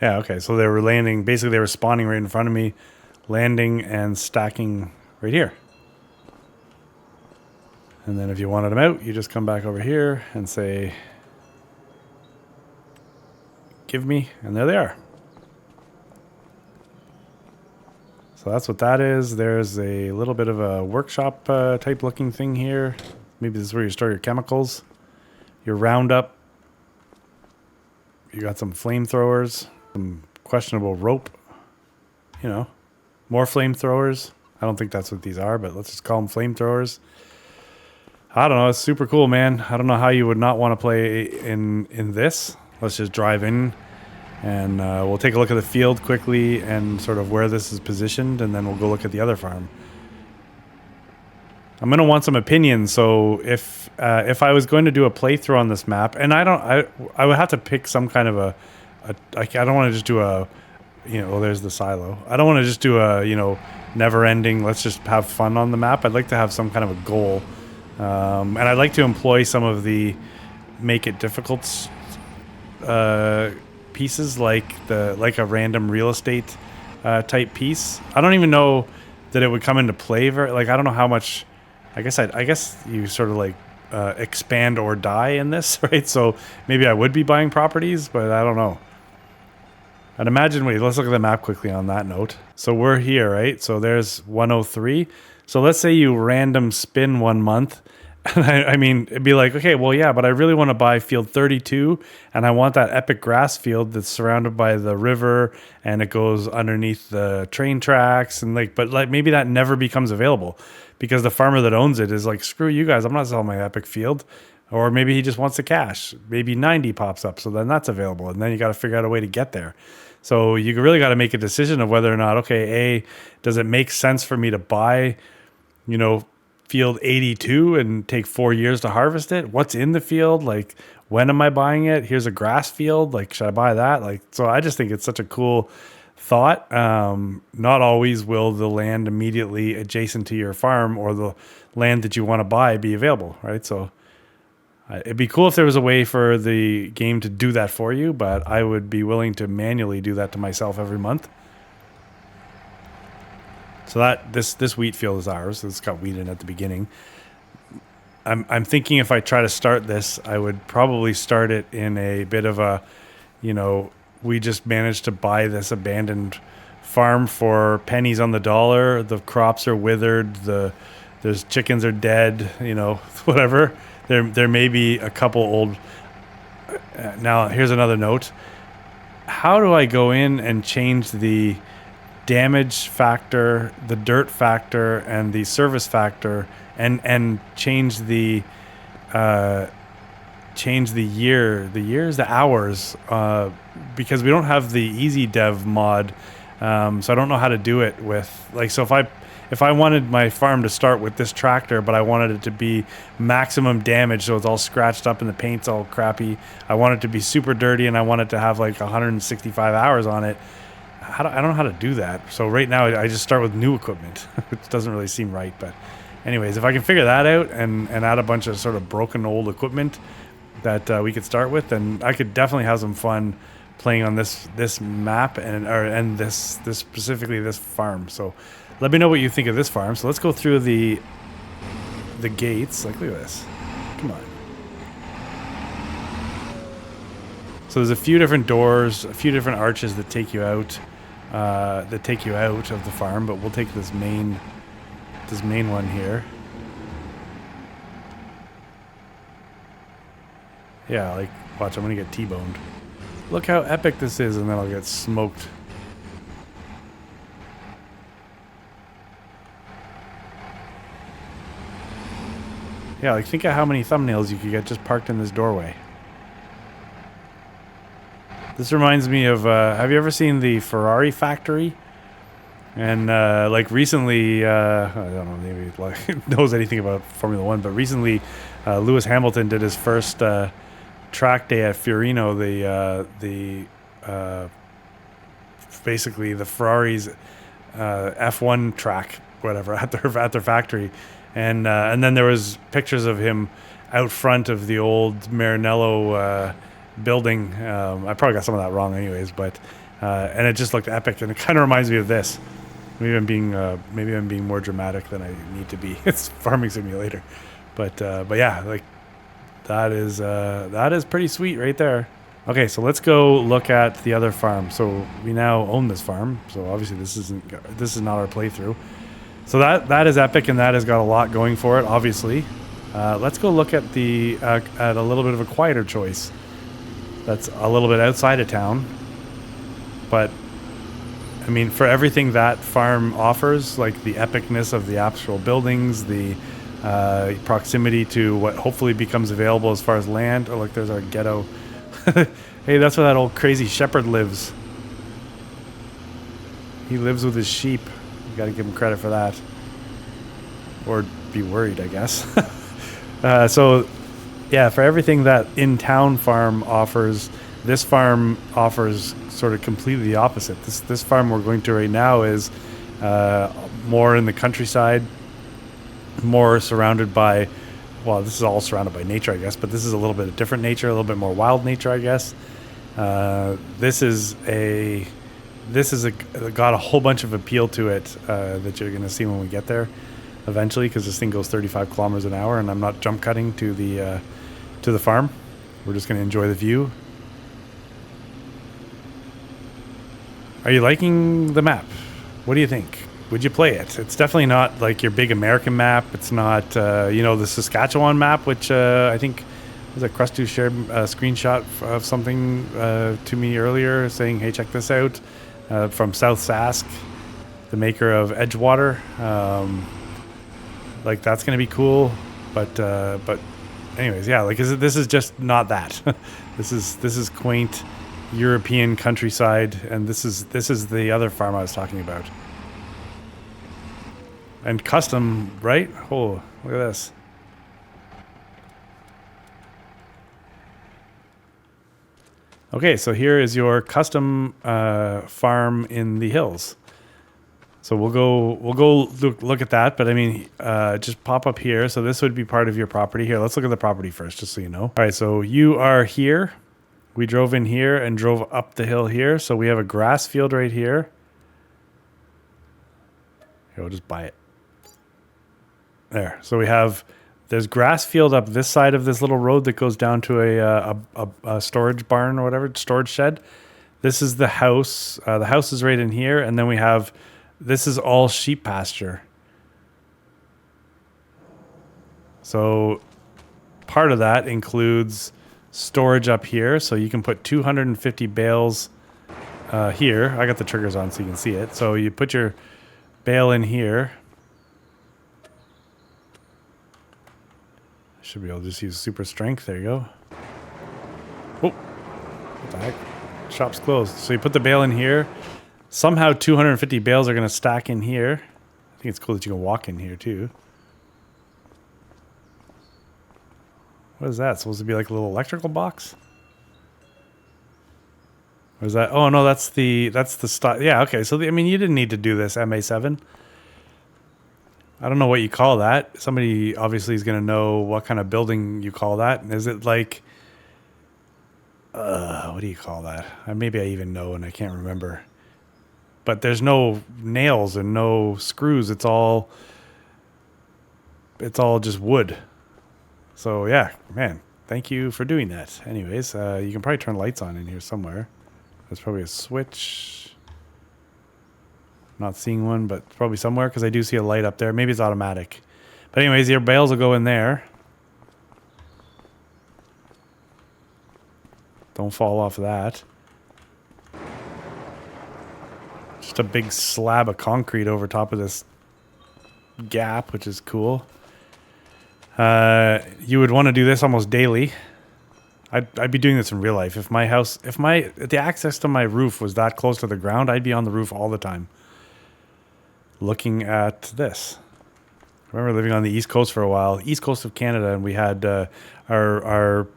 Yeah, okay. So they were landing, basically they were spawning right in front of me, landing and stacking right here. And then if you wanted them out, you just come back over here and say, give me, and there they are. So that's what that is. There's a little bit of a workshop type looking thing here. Maybe this is where you store your chemicals, your Roundup. You got some flamethrowers, some questionable rope, you know, more flamethrowers. I don't think that's what these are, but let's just call them flamethrowers. I don't know. It's super cool, man. I don't know how you would not want to play in this. Let's just drive in and we'll take a look at the field quickly and sort of where this is positioned, and then we'll go look at the other farm. I'm going to want some opinions. So if I was going to do a playthrough on this map, and I would have to pick some kind of I don't want to just do a, you know, well, there's the silo. I don't want to just do a, you know, never ending, let's just have fun on the map. I'd like to have some kind of a goal. And I'd like to employ some of the make it difficult pieces, like a random real estate type piece. I don't even know that it would come into play I don't know how much. I guess you sort of like expand or die in this, right? So maybe I would be buying properties, but I don't know. I'd imagine. Wait, let's look at the map quickly on that note. So we're here, right? So there's 103. So let's say you random spin 1 month, I mean, it'd be like, okay, well, yeah, but I really want to buy field 32 and I want that epic grass field that's surrounded by the river and it goes underneath the train tracks and but maybe that never becomes available because the farmer that owns it is like, screw you guys, I'm not selling my epic field. Or maybe he just wants the cash. Maybe 90 pops up, so then that's available. And then you got to figure out a way to get there. So you really got to make a decision of whether or not, okay, A, does it make sense for me to buy, field 82 and take 4 years to harvest it? What's in the field? Like, when am I buying it? Here's a grass field. Like, should I buy that? Like, so I just think it's such a cool thought. Not always will the land immediately adjacent to your farm or the land that you want to buy be available, right? So it'd be cool if there was a way for the game to do that for you, but I would be willing to manually do that to myself every month. So that this wheat field is ours. It's got wheat in at the beginning. I'm thinking if I try to start this, I would probably start it in a bit of a, we just managed to buy this abandoned farm for pennies on the dollar. The crops are withered. There's chickens are dead. Whatever. There may be a couple old. Now here's another note. How do I go in and change the damage factor, the dirt factor, and the service factor, and change the the hours, because we don't have the easy dev mod, so I don't know how to do it with so if I wanted my farm to start with this tractor, but I wanted it to be maximum damage, so it's all scratched up and the paint's all crappy, I want it to be super dirty, and I want it to have 165 hours on it. I don't know how to do that. So right now I just start with new equipment, which doesn't really seem right. But anyways, if I can figure that out and add a bunch of sort of broken old equipment that we could start with, then I could definitely have some fun playing on this map and this specifically this farm. So let me know what you think of this farm. So let's go through the gates. Look at this. Come on. So there's a few different doors, a few different arches that take you out. Of the farm, but we'll take this main one here. Yeah, watch, I'm gonna get T-boned. Look how epic this is, and then I'll get smoked. Yeah, think of how many thumbnails you could get just parked in this doorway. This reminds me of, have you ever seen the Ferrari factory? And recently, I don't know, maybe knows anything about Formula One, but recently Lewis Hamilton did his first track day at Fiorino, basically the Ferrari's F1 track, whatever, at their factory. And then there was pictures of him out front of the old Maranello building. I probably got some of that wrong anyways, but and it just looked epic, and it kind of reminds me of this. Maybe I'm being more dramatic than I need to be. It's Farming Simulator, but yeah, that is pretty sweet right there. Okay, so let's go look at the other farm. So we now own this farm, so obviously this is not our playthrough. So that is epic, and that has got a lot going for it, obviously. Let's go look at at a little bit of a quieter choice that's a little bit outside of town, but I mean, for everything that farm offers, the epicness of the actual buildings, the proximity to what hopefully becomes available as far as land. Oh, look, there's our ghetto. Hey, that's where that old crazy shepherd lives. He lives with his sheep. You got to give him credit for that. Or be worried, I guess. So, yeah, for everything that in-town farm offers, this farm offers sort of completely the opposite. This farm we're going to right now is more in the countryside, more surrounded by, well, this is all surrounded by nature, I guess, but this is a little bit of different nature, a little bit more wild nature, I guess. This is got a whole bunch of appeal to it that you're going to see when we get there eventually, because this thing goes 35 kilometers an hour, and I'm not jump cutting to the farm. We're just going to enjoy the view. Are you liking the map? What do you think? would you play it? It's definitely not like your big American map. It's not, the Saskatchewan map, which I think was a Crust2 shared a screenshot of something to me earlier saying, hey, check this out, from South Sask, the maker of Edgewater. Like, that's going to be cool. But anyways, yeah, like this is just not that. This is quaint European countryside, and this is the other farm I was talking about. And custom, right? Oh, look at this. Okay, so here is your custom farm in the hills. So we'll go look at that. But I mean, just pop up here. So this would be part of your property here. Let's look at the property first, just so you know. All right, so you are here. We drove in here and drove up the hill here. So we have a grass field right here. Here, we'll just buy it. There. So there's grass field up this side of this little road that goes down to a storage barn or whatever, storage shed. This is the house. The house is right in here. And then this is all sheep pasture. So part of that includes storage up here. So you can put 250 bales here. I got the triggers on so you can see it. So you put your bale in here. Should be able to just use super strength. There you go. Oh, what the heck? Shop's closed. So you put the bale in here. Somehow 250 bales are going to stack in here. I think it's cool that you can walk in here too. What is that? Supposed to be like a little electrical box? What is that? Oh no, that's the style. Yeah, okay. So I mean, you didn't need to do this MA7. I don't know what you call that. Somebody obviously is going to know what kind of building you call that. Is it like, what do you call that? Maybe I even know and I can't remember. But there's no nails and no screws. It's all just wood. So yeah, man, thank you for doing that. Anyways, you can probably turn lights on in here somewhere. There's probably a switch. Not seeing one, but probably somewhere because I do see a light up there. Maybe it's automatic. But anyways, your bales will go in there. Don't fall off that. Just a big slab of concrete over top of this gap, which is cool. You would want to do this almost daily. I'd be doing this in real life. If the access to my roof was that close to the ground, I'd be on the roof all the time. Looking at this. I remember living on the East Coast for a while, East Coast of Canada, and we had our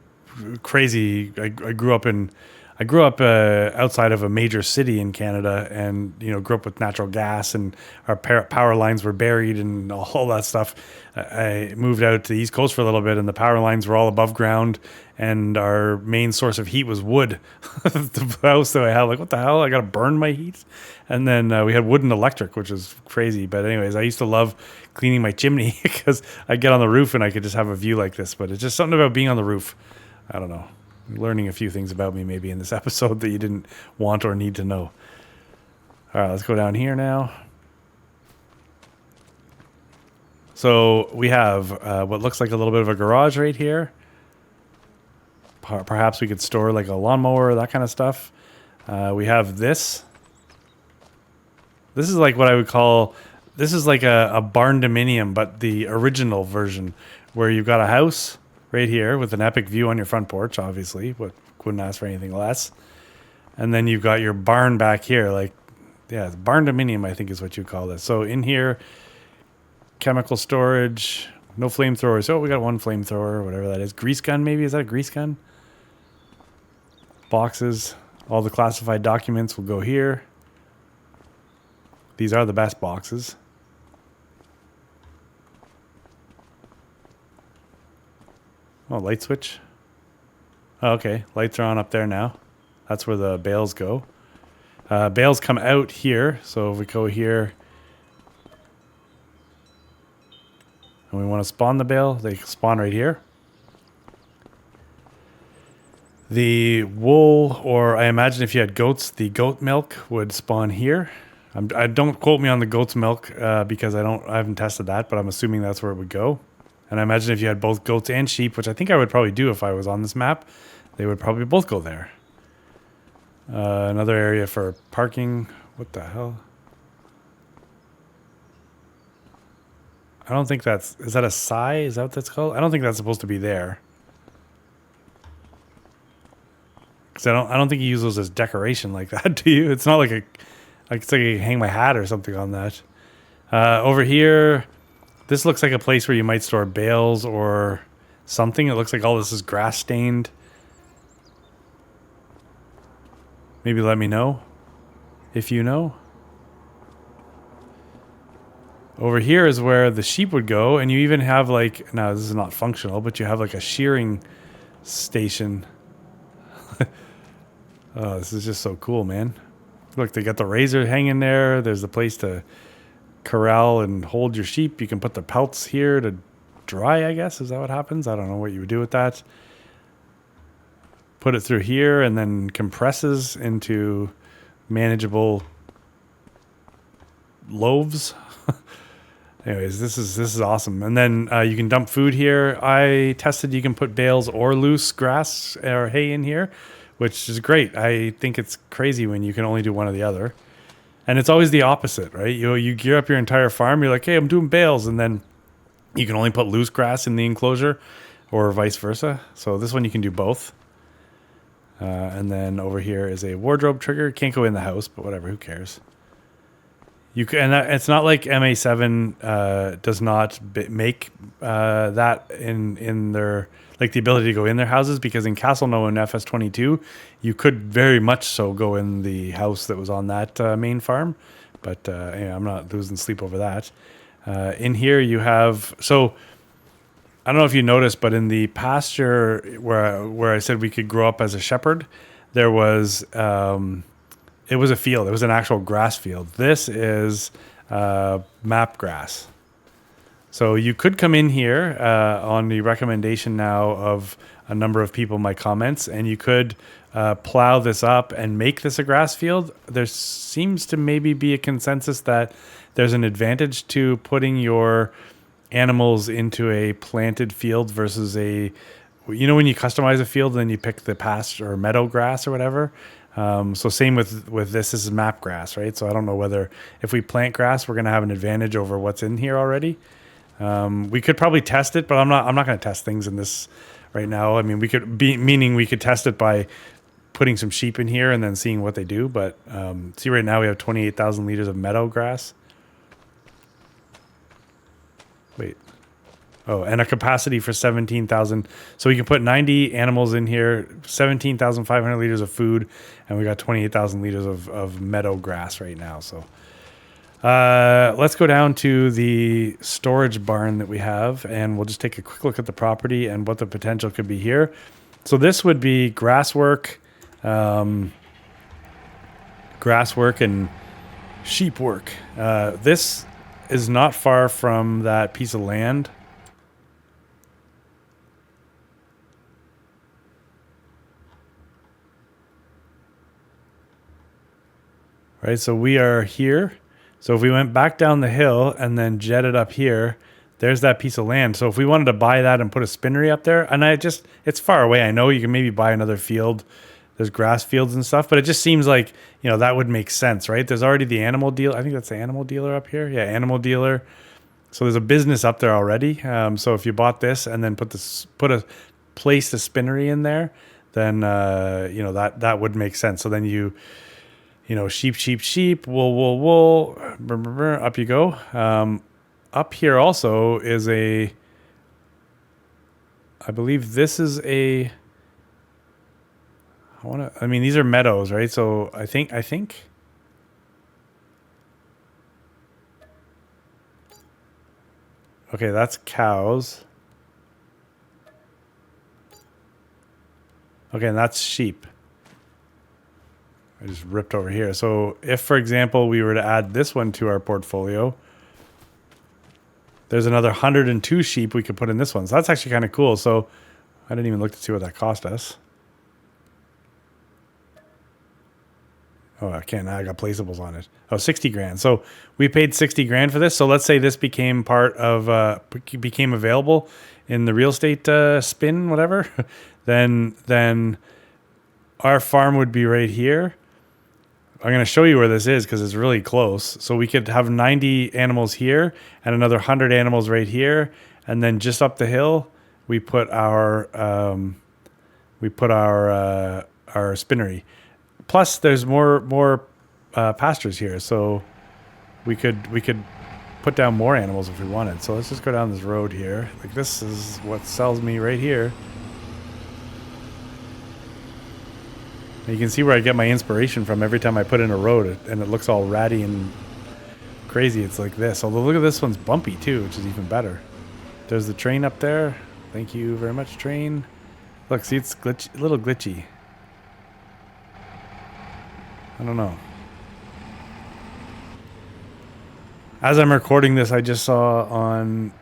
crazy. I grew up outside of a major city in Canada, and grew up with natural gas, and our power lines were buried and all that stuff. I moved out to the East Coast for a little bit, and the power lines were all above ground, and our main source of heat was wood. The house that I had, like, what the hell? I got to burn my heat? And then we had wood and electric, which is crazy. But anyways, I used to love cleaning my chimney because I'd get on the roof and I could just have a view like this. But it's just something about being on the roof. I don't know. Learning a few things about me maybe in this episode that you didn't want or need to know. All right, let's go down here now. So we have what looks like a little bit of a garage right here. Perhaps we could store like a lawnmower, that kind of stuff. We have this. This is like what I would call, this is like a barn dominium, but the original version, where you've got a house right here with an epic view on your front porch, obviously. Wouldn't ask for anything less. And then you've got your barn back here. Like, yeah, barn dominium, I think is what you call this. So in here, chemical storage, no flamethrowers. Oh, we got one flamethrower, whatever that is. Grease gun, maybe? Is that a grease gun? Boxes. All the classified documents will go here. These are the best boxes. Oh, light switch. Oh, okay, lights are on up there now. That's where the bales go. Bales come out here. So if we go here and we want to spawn the bale, they spawn right here. The wool, or I imagine if you had goats, the goat milk would spawn here. I don't quote me on the goat's milk because I haven't tested that, but I'm assuming that's where it would go. And I imagine if you had both goats and sheep, which I think I would probably do if I was on this map, they would probably both go there. Another area for parking. What the hell? I don't think is that a sigh? Is that what that's called? I don't think that's supposed to be there. Because I don't think you use those as decoration like that, do you? It's not like it's like I hang my hat or something on that. Over here, this looks like a place where you might store bales or something. It looks like all this is grass stained. Maybe let me know if you know. Over here is where the sheep would go, and you even have like, no, this is not functional, but you have like a shearing station. Oh, this is just so cool, man. Look, they got the razor hanging there. There's a place to corral and hold your sheep. You can put the pelts here to dry, I guess. Is that what happens? I don't know what you would do with that. Put it through here and then compresses into manageable loaves. Anyways, this is awesome. And then you can dump food here. I tested you can put bales or loose grass or hay in here, which is great. I think it's crazy when you can only do one or the other. And it's always the opposite, right? You gear up your entire farm. You're like, hey, I'm doing bales. And then you can only put loose grass in the enclosure or vice versa. So this one you can do both. And then over here is a wardrobe trigger. Can't go in the house, but whatever, who cares? You can, and it's not like MA7 does not make that in their, like, the ability to go in their houses, because in Castle No and FS22 you could very much so go in the house that was on that main farm, but anyway, I'm not losing sleep over that. In here you have, so I don't know if you noticed, but in the pasture where I said we could grow up as a shepherd, there was it was a field. It was an actual grass field. This is map grass. So you could come in here on the recommendation now of a number of people in my comments, and you could plow this up and make this a grass field. There seems to maybe be a consensus that there's an advantage to putting your animals into a planted field versus a, you know, when you customize a field and then you pick the pasture or meadow grass or whatever. So same with this is map grass, right? So I don't know whether if we plant grass, we're going to have an advantage over what's in here already. We could probably test it, but I'm not going to test things in this right now. I mean, we could test it by putting some sheep in here and then seeing what they do. But see, right now we have 28,000 liters of meadow grass. Wait. Oh, and a capacity for 17,000. So we can put 90 animals in here, 17,500 liters of food, and we got 28,000 liters of meadow grass right now. So let's go down to the storage barn that we have, and we'll just take a quick look at the property and what the potential could be here. So this would be grass work and sheep work. This is not far from that piece of land. Right, so we are here. So if we went back down the hill and then jetted up here, there's that piece of land. So if we wanted to buy that and put a spinnery up there, and it's far away. I know you can maybe buy another field. There's grass fields and stuff, but it just seems like, you know, that would make sense, right? There's already the animal dealer. I think that's the animal dealer up here. Yeah, animal dealer. So there's a business up there already. So if you bought this and then put a place the spinnery in there, then you know, that would make sense. So then you know, sheep, wool, up you go. Up here also is I believe this is these are meadows, right? So I think. Okay, that's cows. Okay, and that's sheep. I just ripped over here. So if, for example, we were to add this one to our portfolio, there's another 102 sheep we could put in this one. So that's actually kind of cool. So I didn't even look to see what that cost us. Oh, I can't. I got placeables on it. Oh, 60 grand. So we paid 60 grand for this. So let's say this became part of, became available in the real estate spin, whatever. then our farm would be right here. I'm going to show you where this is because it's really close. So we could have 90 animals here and another 100 animals right here, and then just up the hill we put our spinnery. Plus, there's more pastures here, so we could put down more animals if we wanted. So let's just go down this road here. Like, this is what sells me right here. You can see where I get my inspiration from every time I put in a road, and it looks all ratty and crazy. It's like this. Although look at this one's bumpy too, which is even better. There's the train up there. Thank you very much, train. Look, see, it's a little glitchy. I don't know. As I'm recording this, I just saw on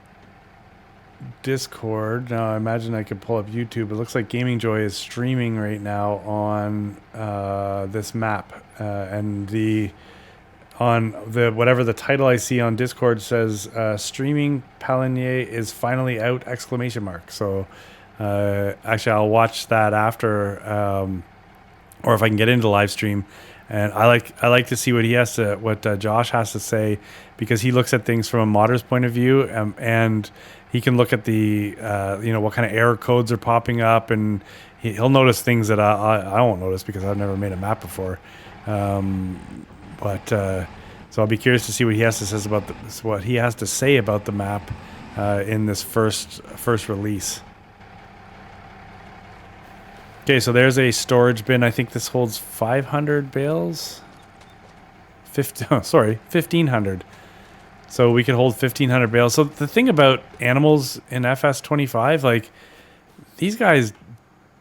Discord. Now I imagine I could pull up YouTube. It looks like Gaming Joy is streaming right now on this map, and whatever the title I see on Discord says, streaming Pallegney is finally out! ! So actually I'll watch that after, or if I can get into the live stream. And I like to see what Josh has to say, because he looks at things from a modder's point of view, and he can look at the what kind of error codes are popping up, and he'll notice things that I won't notice because I've never made a map before. So I'll be curious to see what he has to say about the map in this first release. Okay, so there's a storage bin. I think this holds 500 bales. 1,500. So we could hold 1,500 bales. So the thing about animals in FS25, like, these guys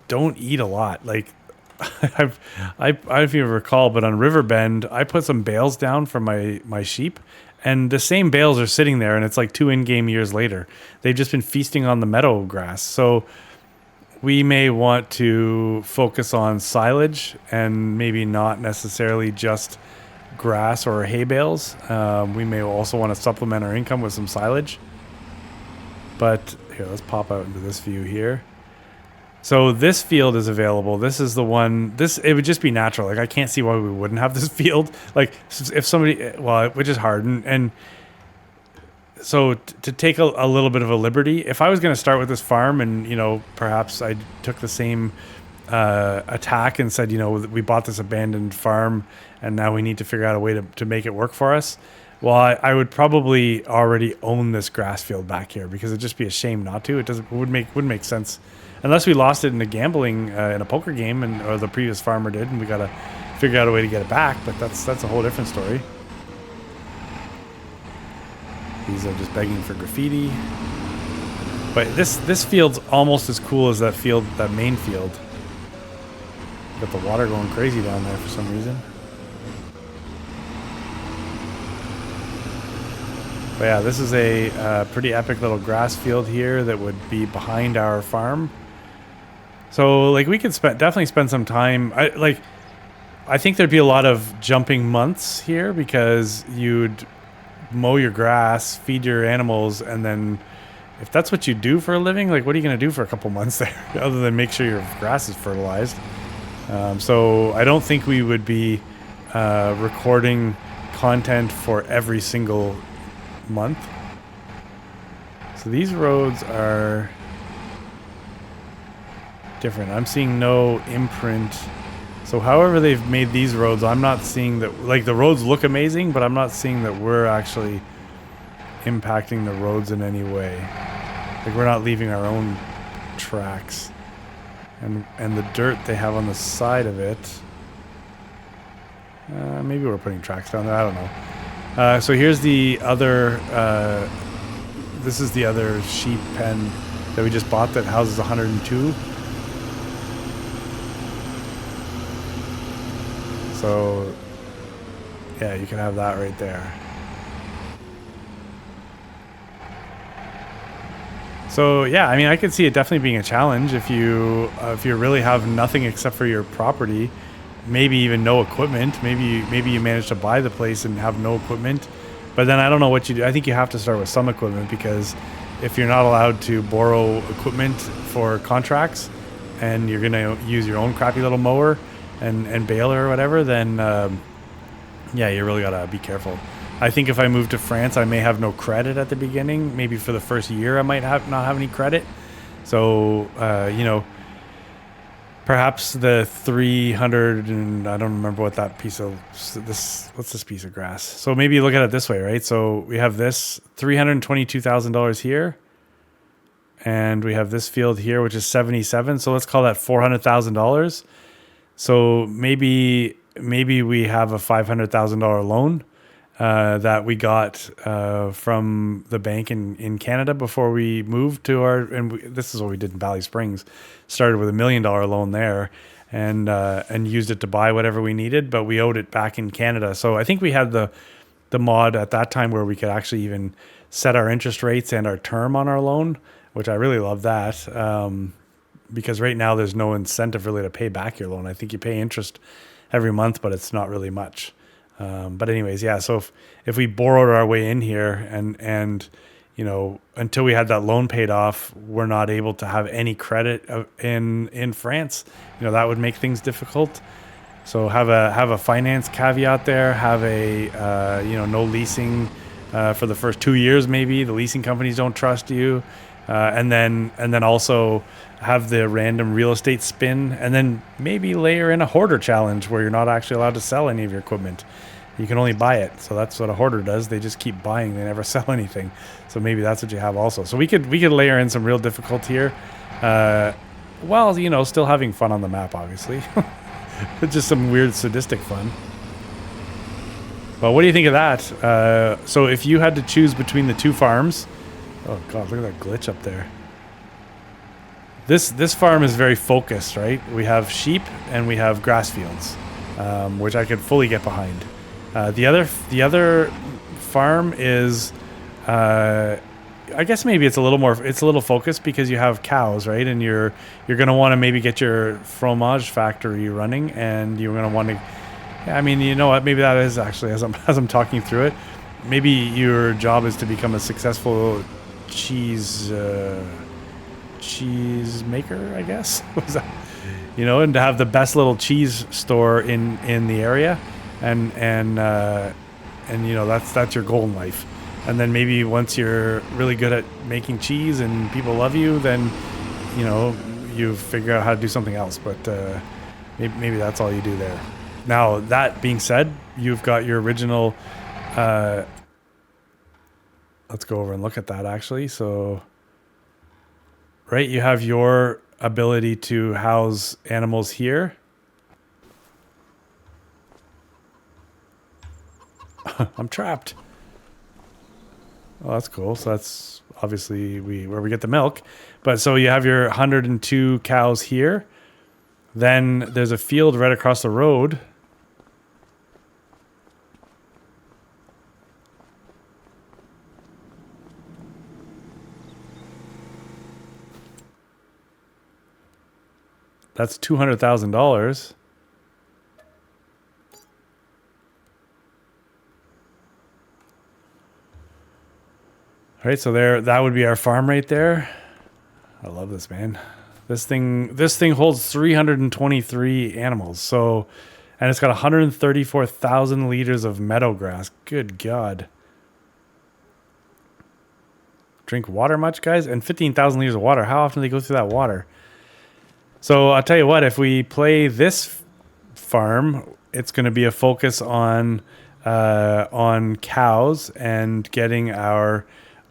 don't eat a lot. Like, I don't know if you recall, but on Riverbend, I put some bales down for my sheep, and the same bales are sitting there, and it's like 2 in-game years later. They've just been feasting on the meadow grass. So we may want to focus on silage and maybe not necessarily just grass or hay bales. We may also want to supplement our income with some silage. But here, let's pop out into this view here. So this field is available. This is the one. It would just be natural. Like, I can't see why we wouldn't have this field. Like, if somebody, well, which is hard, and so to take a little bit of a liberty, if I was going to start with this farm, and perhaps I took the same attack and said, we bought this abandoned farm and now we need to figure out a way to make it work for us. Well, I would probably already own this grass field back here, because it'd just be a shame not to. Wouldn't make sense unless we lost it in a gambling in a poker game, or the previous farmer did, and we got to figure out a way to get it back. But that's a whole different story. These are just begging for graffiti. But this field's almost as cool as that main field. Got the water going crazy down there for some reason. But yeah, this is a pretty epic little grass field here that would be behind our farm. So, like, we could definitely spend some time. I think there'd be a lot of jumping months here, because you'd mow your grass, feed your animals, and then if that's what you do for a living, like, what are you going to do for a couple months there other than make sure your grass is fertilized? So I don't think we would be recording content for every single month. So these roads are different. I'm seeing no imprint. So however they've made these roads, I'm not seeing that. Like, the roads look amazing, but I'm not seeing that we're actually impacting the roads in any way. Like, we're not leaving our own tracks. And the dirt they have on the side of it, maybe we're putting tracks down there, I don't know. So here's the other, this is the other sheep pen that we just bought that houses 102. So yeah, you can have that right there. So yeah, I mean, I could see it definitely being a challenge if you really have nothing except for your property, maybe even no equipment. Maybe you manage to buy the place and have no equipment. But then I don't know what you do. I think you have to start with some equipment, because if you're not allowed to borrow equipment for contracts and you're going to use your own crappy little mower and baler or whatever, then yeah, you really got to be careful. I think if I move to France, I may have no credit at the beginning. Maybe for the first year, I might not have any credit. So, perhaps the 300, and I don't remember what that piece of what's this piece of grass? So maybe you look at it this way, right? So we have this $322,000 here, and we have this field here, which is 77. So let's call that $400,000. So maybe we have a $500,000 loan that we got from the bank in Canada before we moved to this is what we did in Valley Springs. Started with $1 million loan there, and used it to buy whatever we needed, but we owed it back in Canada. So I think we had the mod at that time where we could actually even set our interest rates and our term on our loan, which I really love that, because right now there's no incentive really to pay back your loan. I think you pay interest every month, but it's not really much. But anyways, yeah. So if we borrowed our way in here and until we had that loan paid off, we're not able to have any credit in France. That would make things difficult. So have a finance caveat there. Have a no leasing for the first 2 years. Maybe the leasing companies don't trust you, and then also have the random real estate spin, and then maybe layer in a hoarder challenge where you're not actually allowed to sell any of your equipment. You can only buy it. So that's what a hoarder does. They just keep buying. They never sell anything. So maybe that's what you have also. So we could layer in some real difficulty here, while still having fun on the map, obviously. Just some weird sadistic fun. But what do you think of that? So if you had to choose between the two farms, oh god, look at that glitch up there. This farm is very focused, right? We have sheep and we have grass fields, which I could fully get behind. The other farm is, I guess maybe it's a little focused because you have cows, right? And you're going to want to maybe get your fromage factory running, and you're going to want to, I mean, you know what? Maybe that is actually, as I'm talking through it, maybe your job is to become a successful cheese maker, I guess. And to have the best little cheese store in the area, and that's your goal in life. And then maybe once you're really good at making cheese and people love you, then you figure out how to do something else. But maybe that's all you do there. Now, that being said, you've got your original. Let's go over and look at that actually. So, right, you have your ability to house animals here. I'm trapped. Well, that's cool. So that's obviously where we get the milk. But so you have your 102 cows here. Then there's a field right across the road. That's $200,000. All right, so that would be our farm right there. I love this, man. This thing holds 323 animals. So, and it's got 134,000 liters of meadow grass. Good God. Drink water much, guys? And 15,000 liters of water. How often do they go through that water? So I'll tell you what, if we play this farm, it's going to be a focus on cows and getting our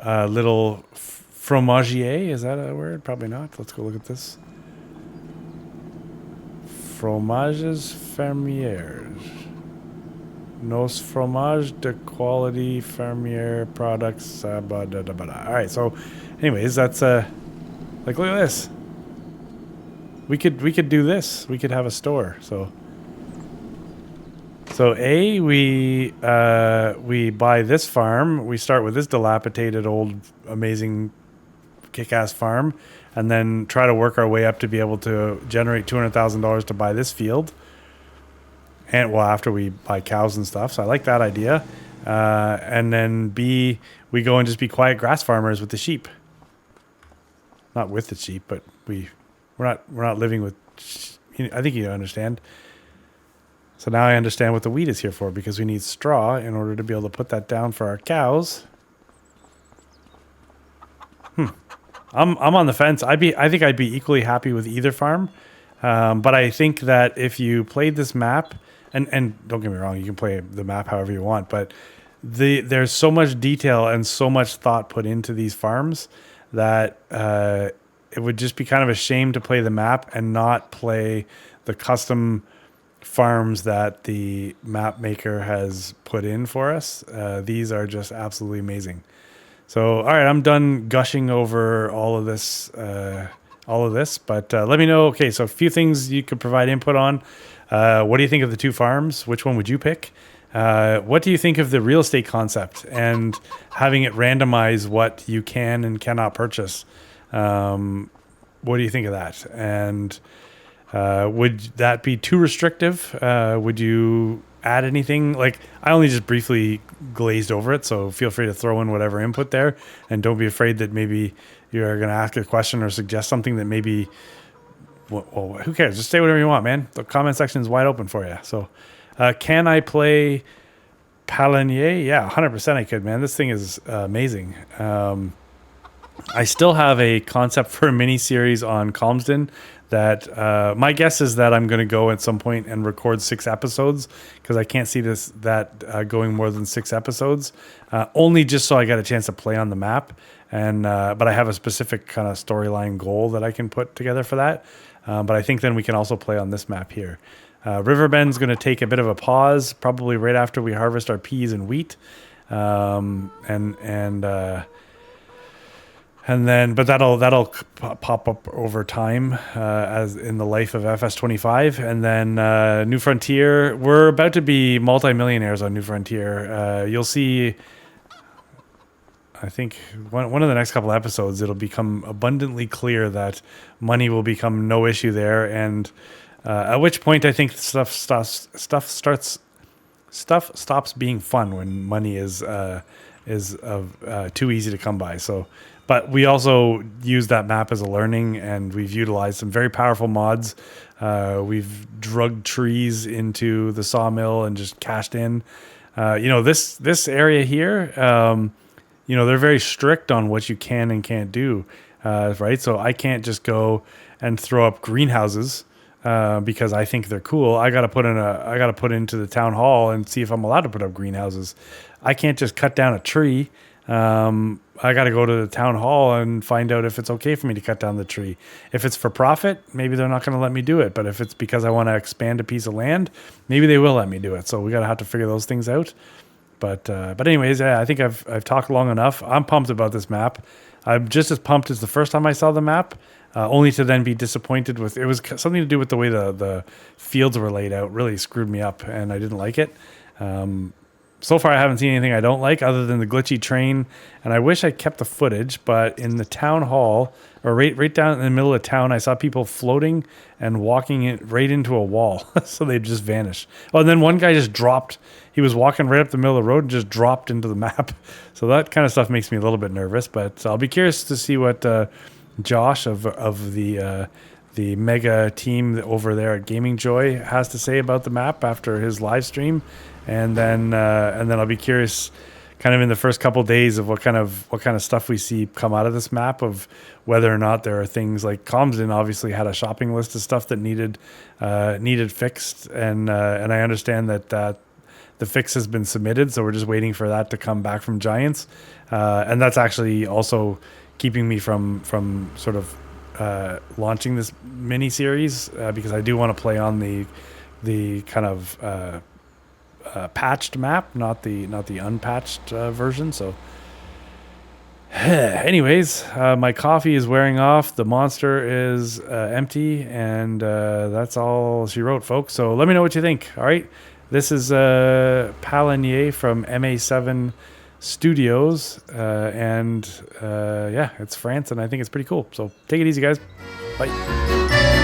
little fromagier. Is that a word? Probably not. Let's go look at this. Fromages fermiers. Nos fromage de quality fermier products. All right. So, anyways, that's like, look at this. We could do this. We could have a store. So we buy this farm. We start with this dilapidated old amazing kick-ass farm, and then try to work our way up to be able to generate $200,000 to buy this field. and well, after we buy cows and stuff. So I like that idea. And then B, we go and just be quiet grass farmers with the sheep. Not with the sheep, but we're not living with. I think you understand. So now I understand what the wheat is here for, because we need straw in order to be able to put that down for our cows. I'm on the fence. I think I'd be equally happy with either farm, but I think that if you played this map, and don't get me wrong, you can play the map however you want, but there's so much detail and so much thought put into these farms that it would just be kind of a shame to play the map and not play the custom farms that the map maker has put in for us. These are just absolutely amazing. So, all right, I'm done gushing over all of this, but let me know. Okay, so a few things you could provide input on. What do you think of the two farms? Which one would you pick? What do you think of the real estate concept and having it randomize what you can and cannot purchase? What do you think of that? And would that be too restrictive? Would you add anything? Like, I only just briefly glazed over it, so feel free to throw in whatever input there, and don't be afraid that maybe you're going to ask a question or suggest something that maybe, well, who cares? Just say whatever you want, man. The comment section is wide open for you. So can I play Pallegney? Yeah, 100% I could, man. This thing is amazing. I still have a concept for a mini series on Calmsden that my guess is that I'm going to go at some point and record 6 episodes, because I can't see that going more than 6 episodes, only just so I got a chance to play on the map. And but I have a specific kind of storyline goal that I can put together for that. But I think then we can also play on this map here. Riverbend's going to take a bit of a pause, probably right after we harvest our peas and wheat, and then, but that'll pop up over time as in the life of FS25. And then New Frontier, we're about to be multimillionaires on New Frontier. You'll see, I think one of the next couple of episodes, it'll become abundantly clear that money will become no issue there. And at which point I think stuff stops being fun when money is too easy to come by. So, but we also use that map as a learning, and we've utilized some very powerful mods. We've drugged trees into the sawmill and just cashed in. This area here, they're very strict on what you can and can't do, right? So I can't just go and throw up greenhouses because I think they're cool. I got to put into the town hall and see if I'm allowed to put up greenhouses. I can't just cut down a tree. I got to go to the town hall and find out if it's okay for me to cut down the tree. If it's for profit, maybe they're not going to let me do it. But if it's because I want to expand a piece of land, maybe they will let me do it. So we got to have to figure those things out. But anyways, yeah, I think I've talked long enough. I'm pumped about this map. I'm just as pumped as the first time I saw the map, only to then be disappointed with, it was something to do with the way the fields were laid out. Really screwed me up, and I didn't like it. So far, I haven't seen anything I don't like other than the glitchy train. And I wish I kept the footage, but in the town hall, or right down in the middle of town, I saw people floating and walking right into a wall. So they just vanished. Oh, and then one guy just dropped. He was walking right up the middle of the road and just dropped into the map. So that kind of stuff makes me a little bit nervous. But I'll be curious to see what Josh of the mega team over there at Gaming Joy has to say about the map after his live stream. And then I'll be curious, kind of in the first couple of days, of what kind of stuff we see come out of this map, of whether or not there are things like Calmsden obviously had a shopping list of stuff that needed fixed, and I understand that the fix has been submitted, so we're just waiting for that to come back from Giants, and that's actually also keeping me from sort of launching this mini series because I do want to play on the kind of patched map, not the unpatched version. So anyways, my coffee is wearing off, the monster is empty, and that's all she wrote, folks. So let me know what you think. All right, this is Pallegney from MA7 Studios, and yeah, it's France, and I think it's pretty cool. So take it easy, guys. Bye.